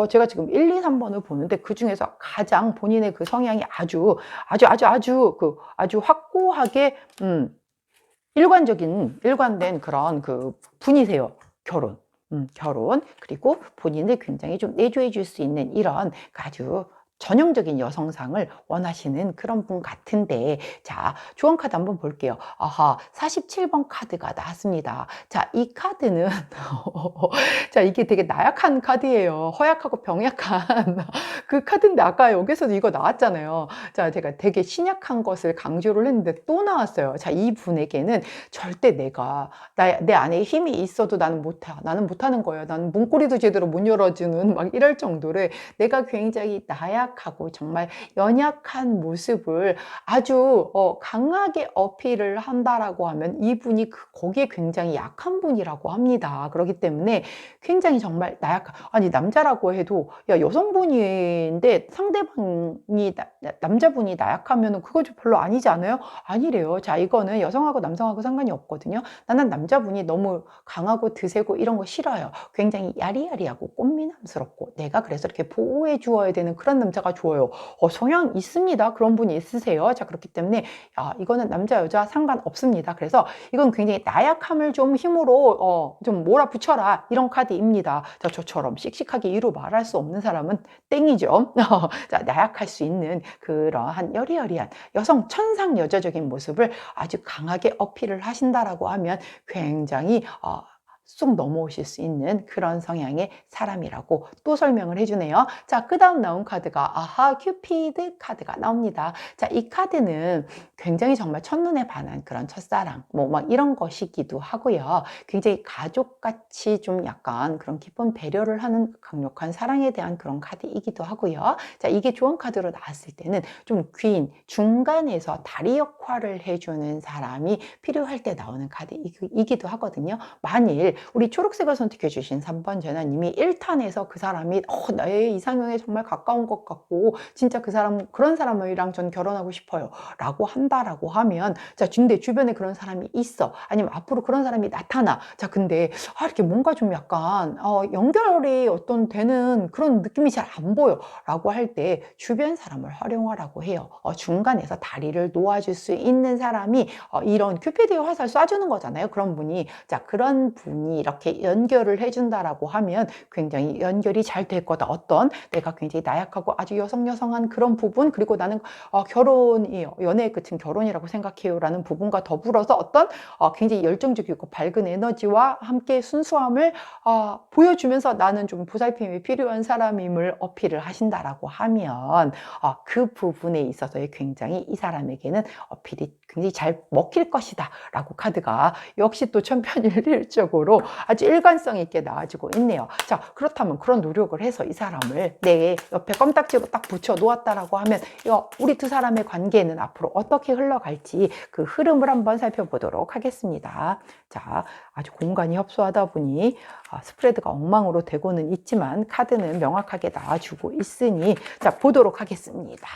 제가 지금 1, 2, 3번을 보는데 그 중에서 가장 본인의 그 성향이 아주 확고하게 일관된 그런 그 분이세요. 결혼. 그리고 본인을 굉장히 좀 내조해 줄 수 있는 이런 아주 전형적인 여성상을 원하시는 그런 분 같은데, 자, 조언 카드 한번 볼게요. 47번 카드가 나왔습니다. 자, 이 카드는 자, 이게 되게 나약한 카드예요. 허약하고 병약한 그 카드인데, 아까 여기서도 이거 나왔잖아요. 자, 제가 되게 신약한 것을 강조를 했는데 또 나왔어요. 자, 이 분에게는 절대 내 안에 힘이 있어도 나는 못하는 거예요. 나는 문고리도 제대로 못 열어주는 막 이럴 정도로 내가 굉장히 나약하고 정말 연약한 모습을 아주 강하게 어필을 한다라고 하면 이분이 거기에 굉장히 약한 분이라고 합니다. 그렇기 때문에 굉장히 정말 아니, 남자라고 해도 여성분인데 상대방이 남자분이 나약하면 그거 좀 별로 아니지 않아요? 아니래요. 자, 이거는 여성하고 남성하고 상관이 없거든요. 나는 남자분이 너무 강하고 드세고 이런 거 싫어요. 굉장히 야리야리하고 꽃미남스럽고 내가 그래서 이렇게 보호해 주어야 되는 그런 남자가 좋아요. 성향 있습니다. 그런 분이 있으세요. 자, 그렇기 때문에 이거는 남자 여자 상관없습니다. 그래서 이건 굉장히 나약함을 좀 힘으로 좀 몰아붙여라, 이런 카드입니다. 자, 저처럼 씩씩하게 이루 말할 수 없는 사람은 땡이죠. 자, 나약할 수 있는 그러한 여리여리한 여성 천상 여자적인 모습을 아주 강하게 어필을 하신다라고 하면 굉장히 쑥 넘어오실 수 있는 그런 성향의 사람이라고 또 설명을 해주네요. 자, 그 다음 나온 카드가 큐피드 카드가 나옵니다. 자, 이 카드는 굉장히 정말 첫눈에 반한 그런 첫사랑 막 이런 것이기도 하고요. 굉장히 가족같이 좀 약간 그런 깊은 배려를 하는 강력한 사랑에 대한 그런 카드이기도 하고요. 자, 이게 조언 카드로 나왔을 때는 좀 귀인, 중간에서 다리 역할을 해주는 사람이 필요할 때 나오는 카드이기도 하거든요. 만일 우리 초록색을 선택해 주신 3번 제나님이 1탄에서 그 사람이 나의 이상형에 정말 가까운 것 같고 진짜 그런 사람이랑 전 결혼하고 싶어요 라고 한다라고 하면, 자, 근데 주변에 그런 사람이 있어, 아니면 앞으로 그런 사람이 나타나. 자, 근데 이렇게 뭔가 좀 약간 연결이 되는 그런 느낌이 잘 안 보여 라고 할 때 주변 사람을 활용하라고 해요. 중간에서 다리를 놓아줄 수 있는 사람이 이런 큐피드의 화살 쏴주는 거잖아요. 그런 분이. 자, 그런 분이 이렇게 연결을 해준다라고 하면 굉장히 연결이 잘 될 거다. 내가 굉장히 나약하고 아주 여성한 그런 부분, 그리고 나는 결혼이에요, 연애의 끝은 결혼이라고 생각해요 라는 부분과 더불어서 굉장히 열정적이고 밝은 에너지와 함께 순수함을 보여주면서 나는 좀 보살핌이 필요한 사람임을 어필을 하신다라고 하면 그 부분에 있어서의 굉장히 이 사람에게는 어필이 굉장히 잘 먹힐 것이다 라고 카드가 역시 또 천편일률적으로 카드로 아주 일관성 있게 나와주고 있네요. 자, 그렇다면 그런 노력을 해서 이 사람을 내 옆에 껌딱지로 딱 붙여 놓았다라고 하면 우리 두 사람의 관계는 앞으로 어떻게 흘러갈지 그 흐름을 한번 살펴보도록 하겠습니다. 자, 아주 공간이 협소하다 보니 스프레드가 엉망으로 되고는 있지만 카드는 명확하게 나와주고 있으니 자, 보도록 하겠습니다.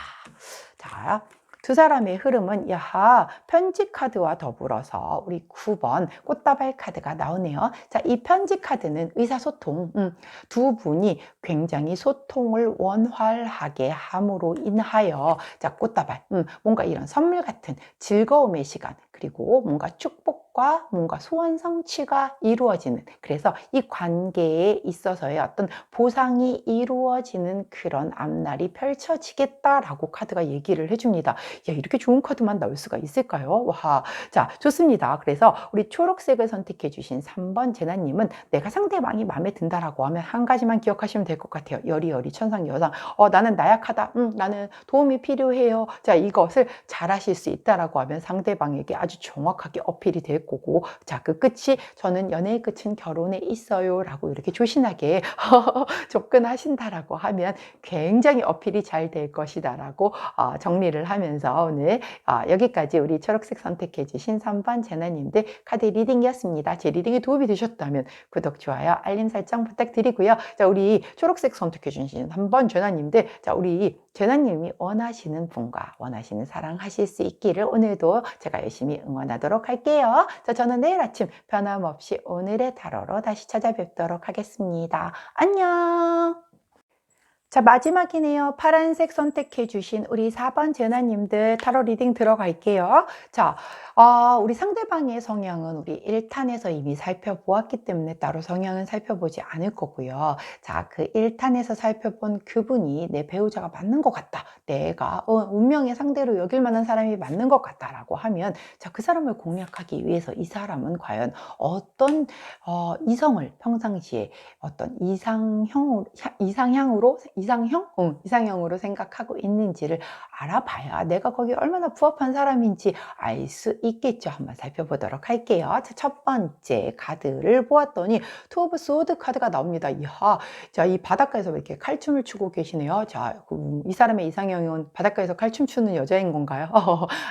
자, 두 사람의 흐름은 야하 편지 카드와 더불어서 우리 9번 꽃다발 카드가 나오네요. 자, 이 편지 카드는 의사소통, 두 분이 굉장히 소통을 원활하게 함으로 인하여 자, 꽃다발, 뭔가 이런 선물 같은 즐거움의 시간, 그리고 뭔가 축복과 뭔가 소원 성취가 이루어지는, 그래서 이 관계에 있어서의 어떤 보상이 이루어지는 그런 앞날이 펼쳐지겠다라고 카드가 얘기를 해줍니다. 야, 이렇게 좋은 카드만 나올 수가 있을까요? 와, 자, 좋습니다. 그래서 우리 초록색을 선택해 주신 3번 제나님은 내가 상대방이 마음에 든다라고 하면 한 가지만 기억하시면 될 것 같아요. 여리여리 천상여상. 나는 나약하다. 나는 도움이 필요해요. 자, 이것을 잘하실 수 있다라고 하면 상대방에게 아주 정확하게 어필이 될 거고, 자, 그 끝이 저는 연애의 끝은 결혼에 있어요 라고 이렇게 조신하게 접근하신다라고 하면 굉장히 어필이 잘 될 것이다 라고 정리를 하면서 오늘 여기까지 우리 초록색 선택해 주신 3번 제나님들 카드 리딩이었습니다. 제 리딩에 도움이 되셨다면 구독, 좋아요, 알림 설정 부탁드리고요. 자, 우리 초록색 선택해 주신 3번 제나님들, 자, 우리 제나님이 원하시는 분과 원하시는 사랑 하실 수 있기를 오늘도 제가 열심히 응원하도록 할게요. 자, 저는 내일 아침 변함없이 오늘의 타로로 다시 찾아뵙도록 하겠습니다. 안녕. 자, 마지막이네요. 파란색 선택해 주신 우리 4번 제나님들 타로 리딩 들어갈게요. 자, 우리 상대방의 성향은 우리 1탄에서 이미 살펴보았기 때문에 따로 성향은 살펴보지 않을 거고요. 자, 그 1탄에서 살펴본 그분이 내 배우자가 맞는 것 같다. 내가 운명의 상대로 여길 만한 사람이 맞는 것 같다라고 하면 자, 그 사람을 공략하기 위해서 이 사람은 과연 어떤 이성을 평상시에 어떤 이상형으로 생각하고 있는지를 알아봐야 내가 거기에 얼마나 부합한 사람인지 알 수 있겠죠. 한번 살펴보도록 할게요. 자, 첫 번째 카드를 보았더니 투 오브 소드 카드가 나옵니다. 이야, 자, 이 바닷가에서 왜 이렇게 칼춤을 추고 계시네요. 자, 이 사람의 이상형은 바닷가에서 칼춤 추는 여자인 건가요?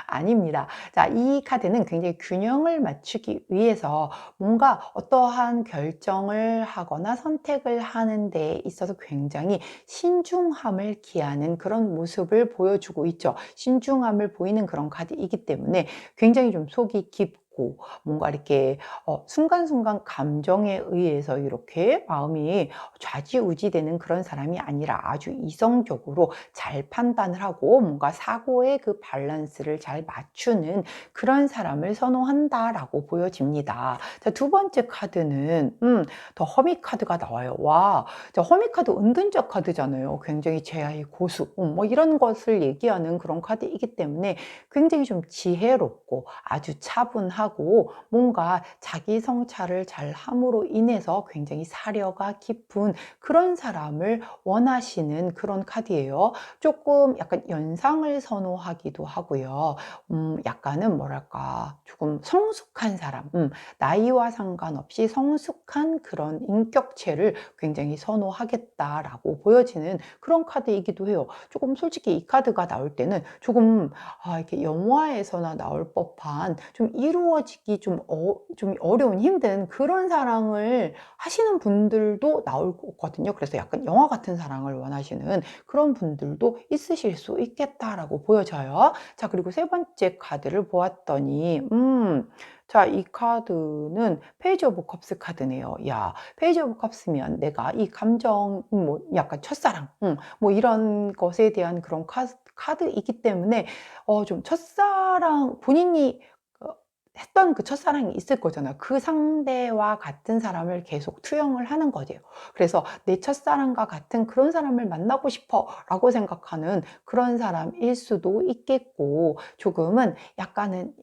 아닙니다. 자, 이 카드는 굉장히 균형을 맞추기 위해서 뭔가 어떠한 결정을 하거나 선택을 하는 데 있어서 굉장히 신중함을 기하는 그런 모습을 보여주고 있죠. 신중함을 보이는 그런 카드이기 때문에 굉장히 좀 속이 깊고 뭔가 이렇게 순간순간 감정에 의해서 이렇게 마음이 좌지우지되는 그런 사람이 아니라 아주 이성적으로 잘 판단을 하고 뭔가 사고의 그 밸런스를 잘 맞추는 그런 사람을 선호한다라고 보여집니다. 자, 두 번째 카드는 더 허미 카드가 나와요. 와, 자, 허미 카드 은둔적 카드잖아요. 굉장히 제아의 고수, 뭐 이런 것을 얘기하는 그런 카드이기 때문에 굉장히 좀 지혜롭고 아주 차분하고 뭔가 자기 성찰을 잘 함으로 인해서 굉장히 사려가 깊은 그런 사람을 원하시는 그런 카드예요. 조금 약간 연상을 선호하기도 하고요. 약간은 뭐랄까 조금 성숙한 사람, 나이와 상관없이 성숙한 그런 인격체를 굉장히 선호하겠다라고 보여지는 그런 카드이기도 해요. 조금 솔직히 이 카드가 나올 때는 조금 이렇게 영화에서나 나올 법한 좀 이루어지기 좀 어려운 힘든 그런 사랑을 하시는 분들도 나올 거거든요. 그래서 약간 영화 같은 사랑을 원하시는 그런 분들도 있으실 수 있겠다라고 보여져요. 자, 그리고 세 번째 카드를 보았더니 자, 이 카드는 페이지 오브 컵스 카드네요. 야, 페이지 오브 컵스면 내가 이 감정, 뭐 약간 첫사랑, 뭐 이런 것에 대한 그런 카드이기 때문에 좀 첫사랑 본인이 했던 그 첫사랑이 있을 거잖아요. 그 상대와 같은 사람을 계속 투영을 하는 거죠. 그래서 내 첫사랑과 같은 그런 사람을 만나고 싶어 라고 생각하는 그런 사람일 수도 있겠고, 조금은 약간은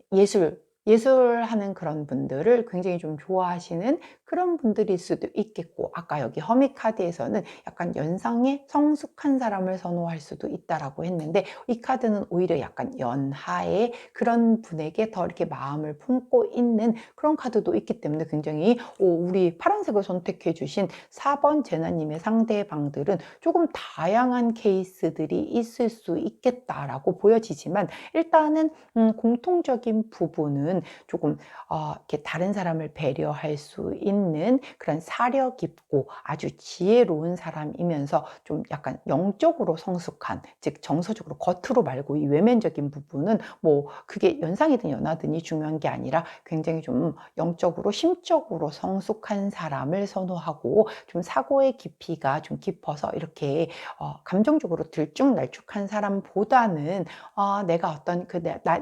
예술하는 그런 분들을 굉장히 좀 좋아하시는 그런 분들일 수도 있겠고, 아까 여기 허미 카드에서는 약간 연상에 성숙한 사람을 선호할 수도 있다라고 했는데, 이 카드는 오히려 약간 연하의 그런 분에게 더 이렇게 마음을 품고 있는 그런 카드도 있기 때문에 굉장히 우리 파란색을 선택해 주신 4번 제나님의 상대방들은 조금 다양한 케이스들이 있을 수 있겠다라고 보여지지만, 일단은 공통적인 부분은 조금 이렇게 다른 사람을 배려할 수 있는 그런 사려 깊고 아주 지혜로운 사람이면서 좀 약간 영적으로 성숙한, 즉 정서적으로 겉으로 말고 이 외면적인 부분은 뭐 그게 연상이든 연하든이 중요한 게 아니라 굉장히 좀 영적으로 심적으로 성숙한 사람을 선호하고, 좀 사고의 깊이가 좀 깊어서 이렇게 감정적으로 들쭉날쭉한 사람보다는 내가 어떤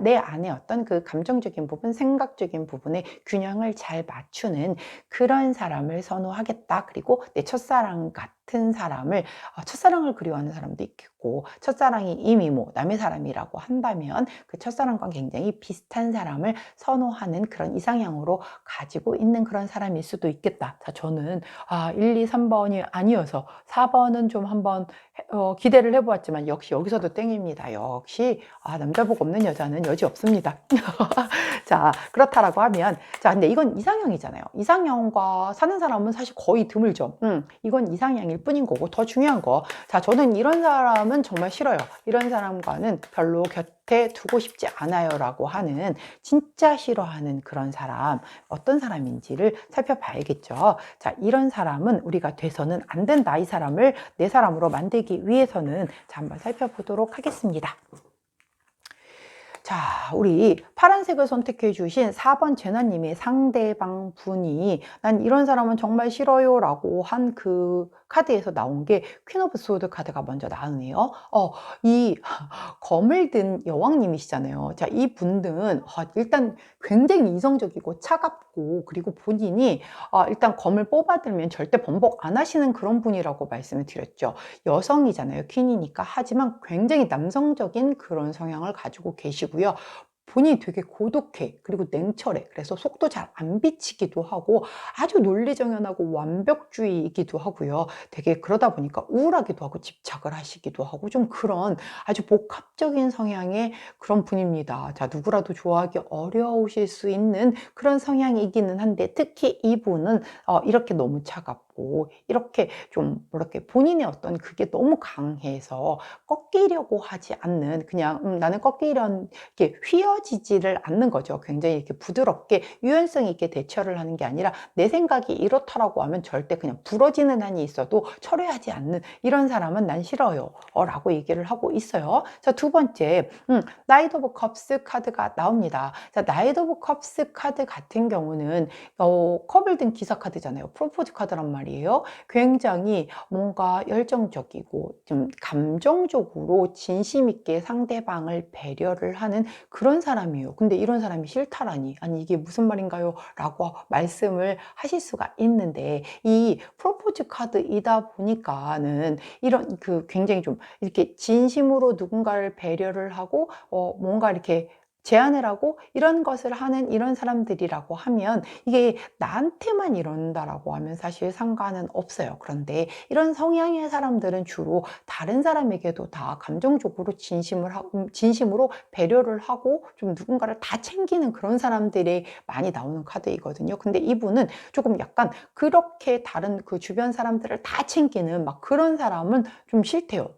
내 안에 어떤 그 감정적인 부분, 생각적인 부분에 균형을 잘 맞추는 그런 사람을 선호하겠다. 그리고 내 첫사랑 같은 사람을, 첫사랑을 그리워하는 사람도 있겠고, 첫사랑이 이미 뭐 남의 사람이라고 한다면 그 첫사랑과 굉장히 비슷한 사람을 선호하는 그런 이상향으로 가지고 있는 그런 사람일 수도 있겠다. 자, 저는 1, 2, 3번이 아니어서 4번은 좀 한번 기대를 해보았지만, 역시 여기서도 땡입니다. 역시 남자 복 없는 여자는 여지 없습니다. 자, 그렇다라고 하면, 자, 근데 이건 이상형이잖아요. 이상형과 사는 사람은 사실 거의 드물죠. 이건 이상형일 뿐인 거고, 더 중요한 거, 자, 저는 이런 사람은 정말 싫어요. 이런 사람과는 별로 곁에 두고 싶지 않아요 라고 하는, 진짜 싫어하는 그런 사람, 어떤 사람인지를 살펴봐야겠죠. 자, 이런 사람은 우리가 돼서는 안 된다. 이 사람을 내 사람으로 만들기 위해서는, 자, 한번 살펴보도록 하겠습니다. 자, 우리 파란색을 선택해 주신 4번 제나님의 상대방 분이 난 이런 사람은 정말 싫어요 라고 한 그 카드에서 나온 게 퀸 오브 소드 카드가 먼저 나오네요. 이 검을 든 여왕님이시잖아요. 자, 이 분은 일단 굉장히 이성적이고 차갑고, 그리고 본인이 일단 검을 뽑아들면 절대 번복 안 하시는 그런 분이라고 말씀을 드렸죠. 여성이잖아요. 퀸이니까. 하지만 굉장히 남성적인 그런 성향을 가지고 계시고요. 본인이 되게 고독해. 그리고 냉철해. 그래서 속도 잘 안 비치기도 하고, 아주 논리정연하고 완벽주의이기도 하고요. 되게 그러다 보니까 우울하기도 하고 집착을 하시기도 하고, 좀 그런 아주 복합적인 성향의 그런 분입니다. 자, 누구라도 좋아하기 어려우실 수 있는 그런 성향이기는 한데, 특히 이분은 이렇게 너무 차갑고, 이렇게 좀 이렇게 본인의 어떤 그게 너무 강해서 꺾이려고 하지 않는, 그냥 나는 꺾이려는, 이렇게 휘어지지를 않는 거죠. 굉장히 이렇게 부드럽게 유연성 있게 대처를 하는 게 아니라, 내 생각이 이렇다라고 하면 절대 그냥 부러지는 한이 있어도 철회하지 않는 이런 사람은 난 싫어요 라고 얘기를 하고 있어요. 자, 두 번째, 나이트 오브 컵스 카드가 나옵니다. 자, 나이트 오브 컵스 카드 같은 경우는 컵을 든 기사 카드잖아요. 프로포즈 카드란 말이에요. 굉장히 뭔가 열정적이고 좀 감정적으로 진심 있게 상대방을 배려를 하는 그런 사람이에요. 근데 이런 사람이 싫다라니, 아니 이게 무슨 말인가요? 라고 말씀을 하실 수가 있는데, 이 프로포즈 카드이다 보니까는 이런 그 굉장히 좀 이렇게 진심으로 누군가를 배려를 하고 뭔가 이렇게 제안을 하고 이런 것을 하는 이런 사람들이라고 하면, 이게 나한테만 이런다라고 하면 사실 상관은 없어요. 그런데 이런 성향의 사람들은 주로 다른 사람에게도 다 감정적으로 진심으로 배려를 하고 좀 누군가를 다 챙기는 그런 사람들이 많이 나오는 카드이거든요. 근데 이분은 조금 약간 그렇게 다른 그 주변 사람들을 다 챙기는 막 그런 사람은 좀 싫대요.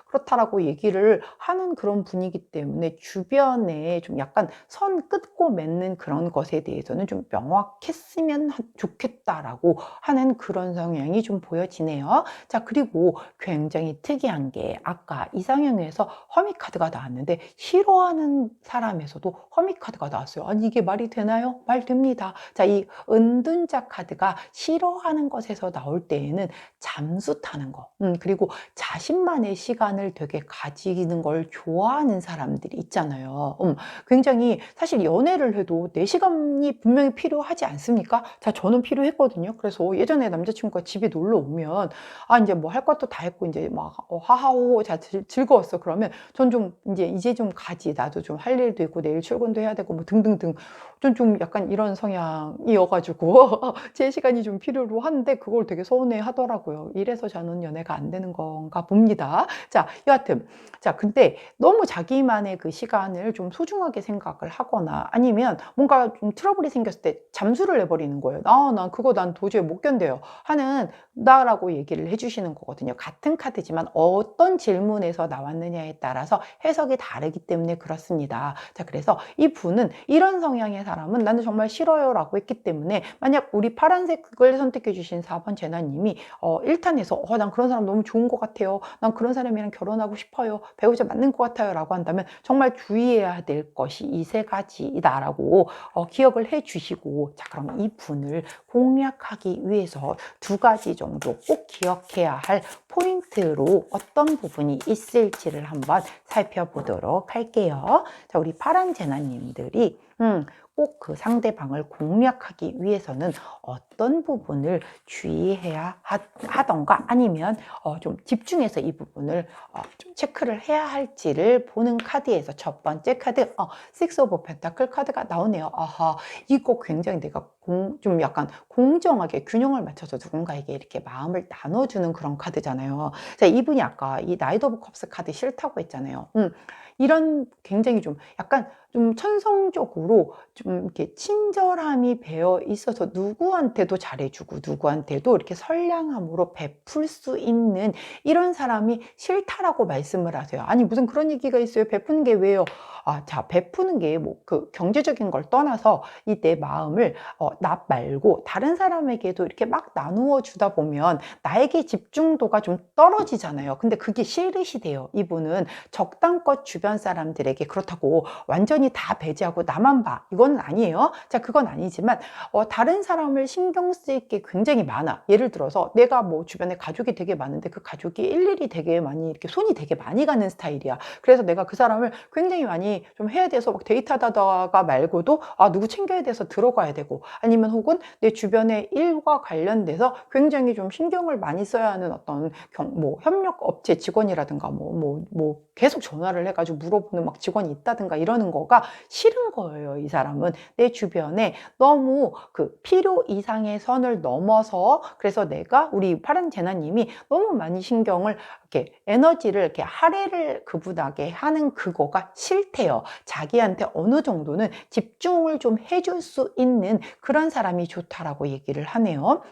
그렇다라고 얘기를 하는 그런 분이기 때문에, 주변에 좀 약간 선 긋고 맺는 그런 것에 대해서는 좀 명확했으면 좋겠다라고 하는 그런 성향이 좀 보여지네요. 자, 그리고 굉장히 특이한 게, 아까 이상형에서 허미 카드가 나왔는데 싫어하는 사람에서도 허미 카드가 나왔어요. 아니 이게 말이 되나요? 말 됩니다. 자, 이 은둔자 카드가 싫어하는 것에서 나올 때에는 잠수 타는 거, 그리고 자신만의 시간을 되게 가지는 걸 좋아하는 사람들이 있잖아요. 굉장히 사실 연애를 해도 내 시간이 분명히 필요하지 않습니까? 자, 저는 필요했거든요. 그래서 예전에 남자친구가 집에 놀러 오면 이제 뭐 할 것도 다 했고 이제 막 하하호호 자 즐거웠어. 그러면 전 좀 이제 좀 가지. 나도 좀 할 일도 있고 내일 출근도 해야 되고 뭐 등등등. 좀 약간 이런 성향이어가지고 제 시간이 좀 필요로 하는데 그걸 되게 서운해 하더라고요. 이래서 저는 연애가 안 되는 건가 봅니다. 자, 여하튼. 자, 근데 너무 자기만의 그 시간을 좀 소중하게 생각을 하거나 아니면 뭔가 좀 트러블이 생겼을 때 잠수를 해버리는 거예요. 난 그거 난 도저히 못 견뎌요. 하는 나라고 얘기를 해주시는 거거든요. 같은 카드지만 어떤 질문에서 나왔느냐에 따라서 해석이 다르기 때문에 그렇습니다. 자, 그래서 이 분은 이런 성향의 사람은 나는 정말 싫어요 라고 했기 때문에 만약 우리 파란색을 선택해 주신 4번 제나님이 1탄에서 난 그런 사람 너무 좋은 것 같아요. 난 그런 사람이랑 결혼하고 싶어요. 배우자 맞는 것 같아요 라고 한다면 정말 주의해야 될 것이 이 세 가지다라고 기억을 해 주시고, 자, 그럼 이 분을 공략하기 위해서 두 가지 정도 꼭 기억해야 할 포인트로 어떤 부분이 있을지를 한번 살펴보도록 할게요. 자, 우리 파란 제나님들이 꼭 그 상대방을 공략하기 위해서는 어떤 부분을 주의해야 하던가 아니면 좀 집중해서 이 부분을 좀 체크를 해야 할지를 보는 카드에서 첫 번째 카드 Six of Pentacle 카드가 나오네요. 아하, 이거 굉장히 내가 좀 약간 공정하게 균형을 맞춰서 누군가에게 이렇게 마음을 나눠주는 그런 카드잖아요. 자, 이분이 아까 이 나이트 오브 컵스 카드 싫다고 했잖아요. 이런 굉장히 좀 약간 좀 천성적으로 좀 이렇게 친절함이 배어 있어서 누구한테도 잘해주고 누구한테도 이렇게 선량함으로 베풀 수 있는 이런 사람이 싫다라고 말씀을 하세요. 아니, 무슨 그런 얘기가 있어요. 베푸는 게 왜요? 자, 베푸는 게 뭐 그 경제적인 걸 떠나서 이 내 마음을 나 말고 다른 사람에게도 이렇게 막 나누어 주다 보면 나에게 집중도가 좀 떨어지잖아요. 근데 그게 싫으시대요. 이분은 적당껏 주변 사람들에게 그렇다고 완전히 다 배제하고 나만 봐, 이건 아니에요. 자, 그건 아니지만 다른 사람을 신경 쓸 게 굉장히 많아. 예를 들어서 내가 뭐 주변에 가족이 되게 많은데 그 가족이 일일이 되게 많이 이렇게 손이 되게 많이 가는 스타일이야. 그래서 내가 그 사람을 굉장히 많이 좀 해야 돼서 막 데이트하다가 말고도 누구 챙겨야 돼서 들어가야 되고, 아니면 혹은 내 주변의 일과 관련돼서 굉장히 좀 신경을 많이 써야 하는 어떤 뭐 협력 업체 직원이라든가 뭐 계속 전화를 해가지고 물어보는 막 직원이 있다든가 이러는 거가 싫은 거예요. 이 사람은 내 주변에 너무 그 필요 이상의 선을 넘어서, 그래서 내가 우리 파란 제나님이 너무 많이 신경을 이렇게 에너지를 이렇게 할애를 그분하게 하는 그거가 싫대요. 자기한테 어느 정도는 집중을 좀 해줄 수 있는 그런 사람이 좋다라고 얘기를 하네요.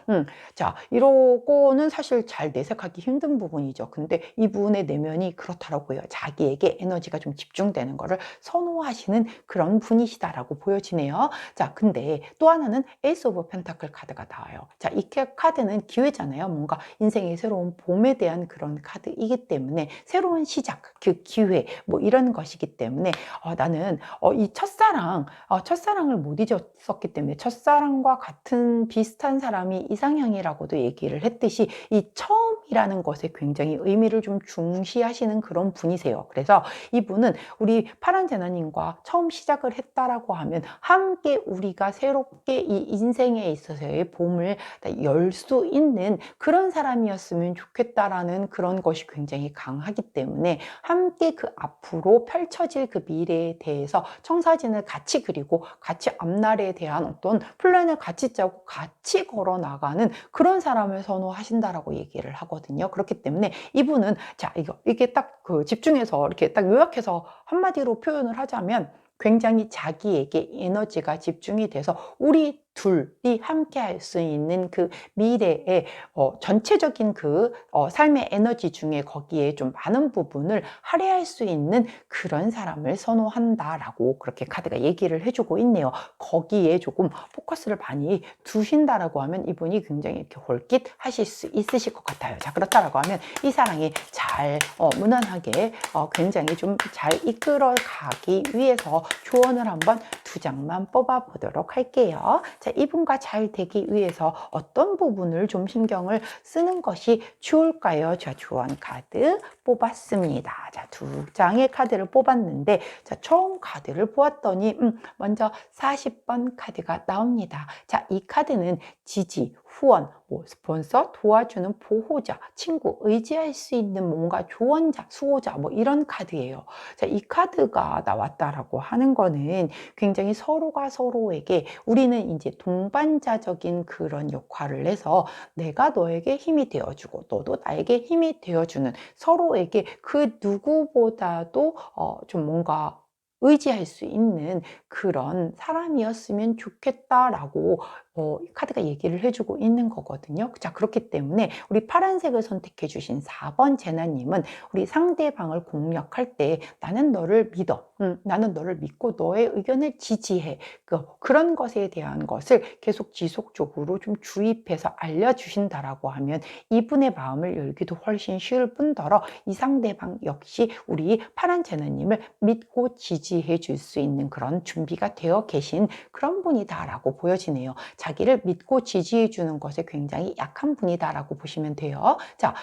자, 이러고는 사실 잘 내색하기 힘든 부분이죠. 근데 이분의 내면이 그렇더라고요. 자기에게 에너지가 좀 집중되는 거를 선호하시는 그런 분이시다라고 보여지네요. 자, 근데 또 하나는 에이스 오브 펜타클 카드가 나와요. 자, 이 카드는 기회잖아요. 뭔가 인생의 새로운 봄에 대한 그런 카드이기 때문에 새로운 시작, 그 기회 뭐 이런 것이기 때문에 나는 이 첫사랑을 못 잊었었기 때문에 첫사랑과 같은 비슷한 사람이 이상형이라고도 얘기를 했듯이 이 처음이라는 것에 굉장히 의미를 좀 중시하시는 그런 분이세요. 그래서 이분은 우리 파란 제나님과 처음 시작을 했다라고 하면 함께 우리가 새롭게 이 인생에 있어서의 봄을 열 수 있는 그런 사람이었으면 좋겠다라는 그런 것이 굉장히 강하기 때문에 함께 그 앞으로 펼쳐질 그 미래에 대해서 청사진을 같이 그리고 같이 앞날에 대한 어떤 플랜을 같이 짜고 같이 걸어 나가는 그런 사람을 선호하신다라고 얘기를 하거든요. 그렇기 때문에 이분은 자, 이게 딱 그 집중해서 이렇게 딱 요약해서 한마디로 표현을 하자면 굉장히 자기에게 에너지가 집중이 돼서 우리 둘이 함께 할 수 있는 그 미래의 전체적인 그 삶의 에너지 중에 거기에 좀 많은 부분을 할애할 수 있는 그런 사람을 선호한다라고 그렇게 카드가 얘기를 해주고 있네요. 거기에 조금 포커스를 많이 두신다라고 하면 이분이 굉장히 이렇게 홀깃 하실 수 있으실 것 같아요. 자, 그렇다라고 하면 이 사랑이 잘 무난하게 굉장히 좀 잘 이끌어 가기 위해서 조언을 한번 두 장만 뽑아 보도록 할게요. 자, 이분과 잘 되기 위해서 어떤 부분을 좀 신경을 쓰는 것이 좋을까요? 자, 조언 카드 뽑았습니다. 자, 두 장의 카드를 뽑았는데, 자, 총 카드를 보았더니, 먼저 40번 카드가 나옵니다. 자, 이 카드는 지지, 후원, 뭐 스폰서, 도와주는 보호자, 친구, 의지할 수 있는 뭔가 조언자, 수호자, 뭐 이런 카드예요. 자, 이 카드가 나왔다라고 하는 거는 굉장히 서로가 서로에게 우리는 이제 동반자적인 그런 역할을 해서 내가 너에게 힘이 되어주고 너도 나에게 힘이 되어주는 서로에게 그 누구보다도 좀 뭔가 의지할 수 있는 그런 사람이었으면 좋겠다라고 이 카드가 얘기를 해주고 있는 거거든요. 자, 그렇기 때문에 우리 파란색을 선택해 주신 4번 제나님은 우리 상대방을 공략할 때 나는 너를 믿어. 나는 너를 믿고 너의 의견을 지지해. 그런 것에 대한 것을 계속 지속적으로 좀 주입해서 알려주신다라고 하면 이분의 마음을 열기도 훨씬 쉬울 뿐더러 이 상대방 역시 우리 파란 제나님을 믿고 지지해 줄 수 있는 그런 준비가 되어 계신 그런 분이다라고 보여지네요. 자기를 믿고 지지해 주는 것에 굉장히 약한 분이다라고 보시면 돼요. 자,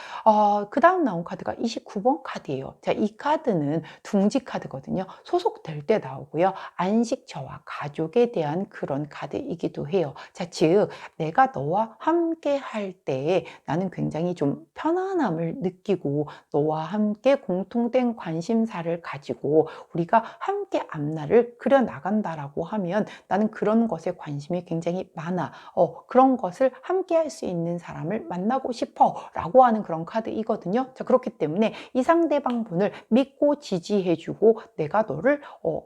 그 다음 나온 카드가 29번 카드예요. 자, 이 카드는 둥지 카드거든요. 소속될 때 나오고요. 안식처와 가족에 대한 그런 카드이기도 해요. 자, 즉 내가 너와 함께 할 때에 나는 굉장히 좀 편안함을 느끼고 너와 함께 공통된 관심사를 가지고 우리가 함께 앞날을 그려 나간다라고 하면 나는 그런 것에 관심이 굉장히 많아. 그런 것을 함께 할 수 있는 사람을 만나고 싶어 라고 하는 그런 카드이거든요. 자, 그렇기 때문에 이 상대방 분을 믿고 지지해주고 내가 너를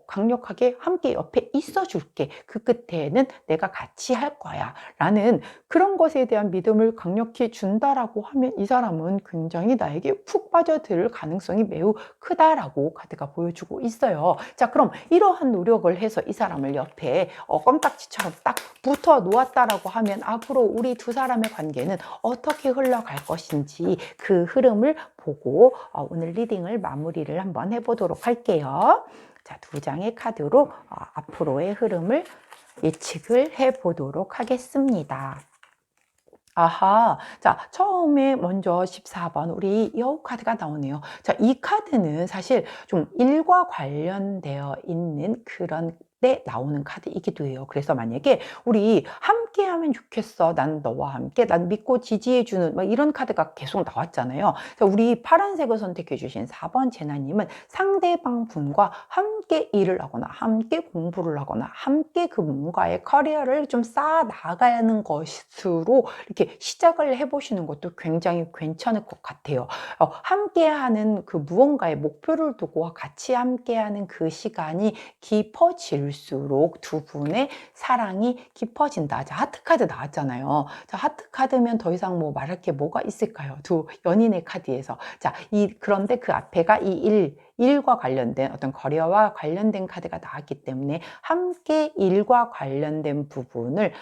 강력하게 함께 옆에 있어 줄게. 그 끝에는 내가 같이 할 거야 라는 그런 것에 대한 믿음을 강력히 준다라고 하면 이 사람은 굉장히 나에게 푹 빠져들 가능성이 매우 크다라고 카드가 보여주고 있어요. 자, 그럼 이러한 노력을 해서 이 사람을 옆에 껌딱지처럼 딱 붙어 놓았다라고 하면 앞으로 우리 두 사람의 관계는 어떻게 흘러갈 것인지 그 흐름을 보고 오늘 리딩을 마무리를 한번 해보도록 할게요. 자, 두 장의 카드로 앞으로의 흐름을 예측을 해보도록 하겠습니다. 아하. 자, 처음에 먼저 14번 우리 여우 카드가 나오네요. 자, 이 카드는 사실 좀 일과 관련되어 있는 그런 때 나오는 카드이기도 해요. 그래서 만약에 우리 함께 하면 좋겠어. 난 너와 함께, 난 믿고 지지해 주는 막 이런 카드가 계속 나왔잖아요. 자, 우리 파란색을 선택해 주신 4번 제나님은 상대방 분과 함께 일을 하거나 함께 공부를 하거나 함께 그 뭔가의 커리어를 좀 쌓아 나가는 것으로 이렇게 시작을 해보시는 것도 굉장히 괜찮을 것 같아요. 함께하는 그 무언가의 목표를 두고 같이 함께하는 그 시간이 깊어질수록 두 분의 사랑이 깊어진다. 자, 하트 카드 나왔잖아요. 자, 하트 카드면 더 이상 뭐 말할 게 뭐가 있을까요? 두 연인의 카드에서. 자, 그런데 그 앞에가 일과 관련된 어떤 커리어와 관련된 카드가 나왔기 때문에 함께 일과 관련된 부분을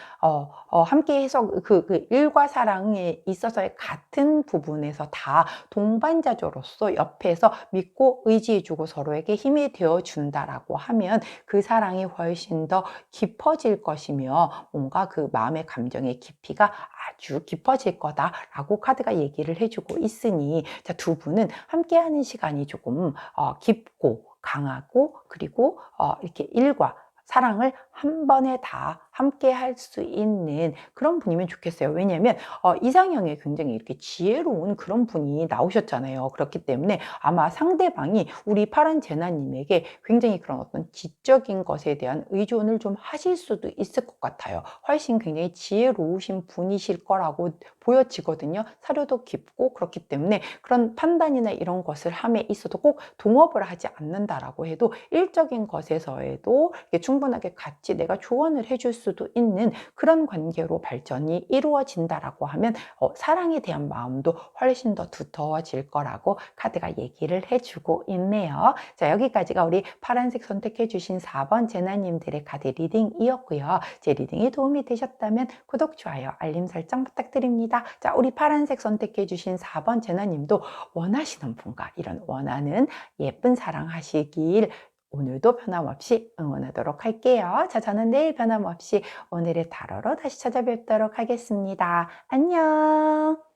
함께 해서 그 일과 사랑에 있어서의 같은 부분에서 다 동반자로서 옆에서 믿고 의지해주고 서로에게 힘이 되어준다라고 하면 그 사랑이 훨씬 더 깊어질 것이며 뭔가 그 마음의 감정의 깊이가 아주 깊어질 거다라고 카드가 얘기를 해주고 있으니 자, 두 분은 함께하는 시간이 조금 깊고 강하고 그리고 이렇게 일과 사랑을 한 번에 다 함께 할 수 있는 그런 분이면 좋겠어요. 왜냐하면 이상형에 굉장히 이렇게 지혜로운 그런 분이 나오셨잖아요. 그렇기 때문에 아마 상대방이 우리 파란 제나님에게 굉장히 그런 어떤 지적인 것에 대한 의존을 좀 하실 수도 있을 것 같아요. 훨씬 굉장히 지혜로우신 분이실 거라고 보여지거든요. 사료도 깊고 그렇기 때문에 그런 판단이나 이런 것을 함에 있어도 꼭 동업을 하지 않는다라고 해도 일적인 것에서에도 충분하게 같이 내가 조언을 해줄 수도 있는 그런 관계로 발전이 이루어진다라고 하면 사랑에 대한 마음도 훨씬 더 두터워질 거라고 카드가 얘기를 해주고 있네요. 자, 여기까지가 우리 파란색 선택해 주신 4번 제나님들의 카드 리딩이었고요. 제 리딩이 도움이 되셨다면 구독, 좋아요, 알림 설정 부탁드립니다. 자, 우리 파란색 선택해 주신 4번 제나님도 원하시는 분과 이런 원하는 예쁜 사랑 하시길 오늘도 변함없이 응원하도록 할게요. 자, 저는 내일 변함없이 오늘의 타로로 다시 찾아뵙도록 하겠습니다. 안녕.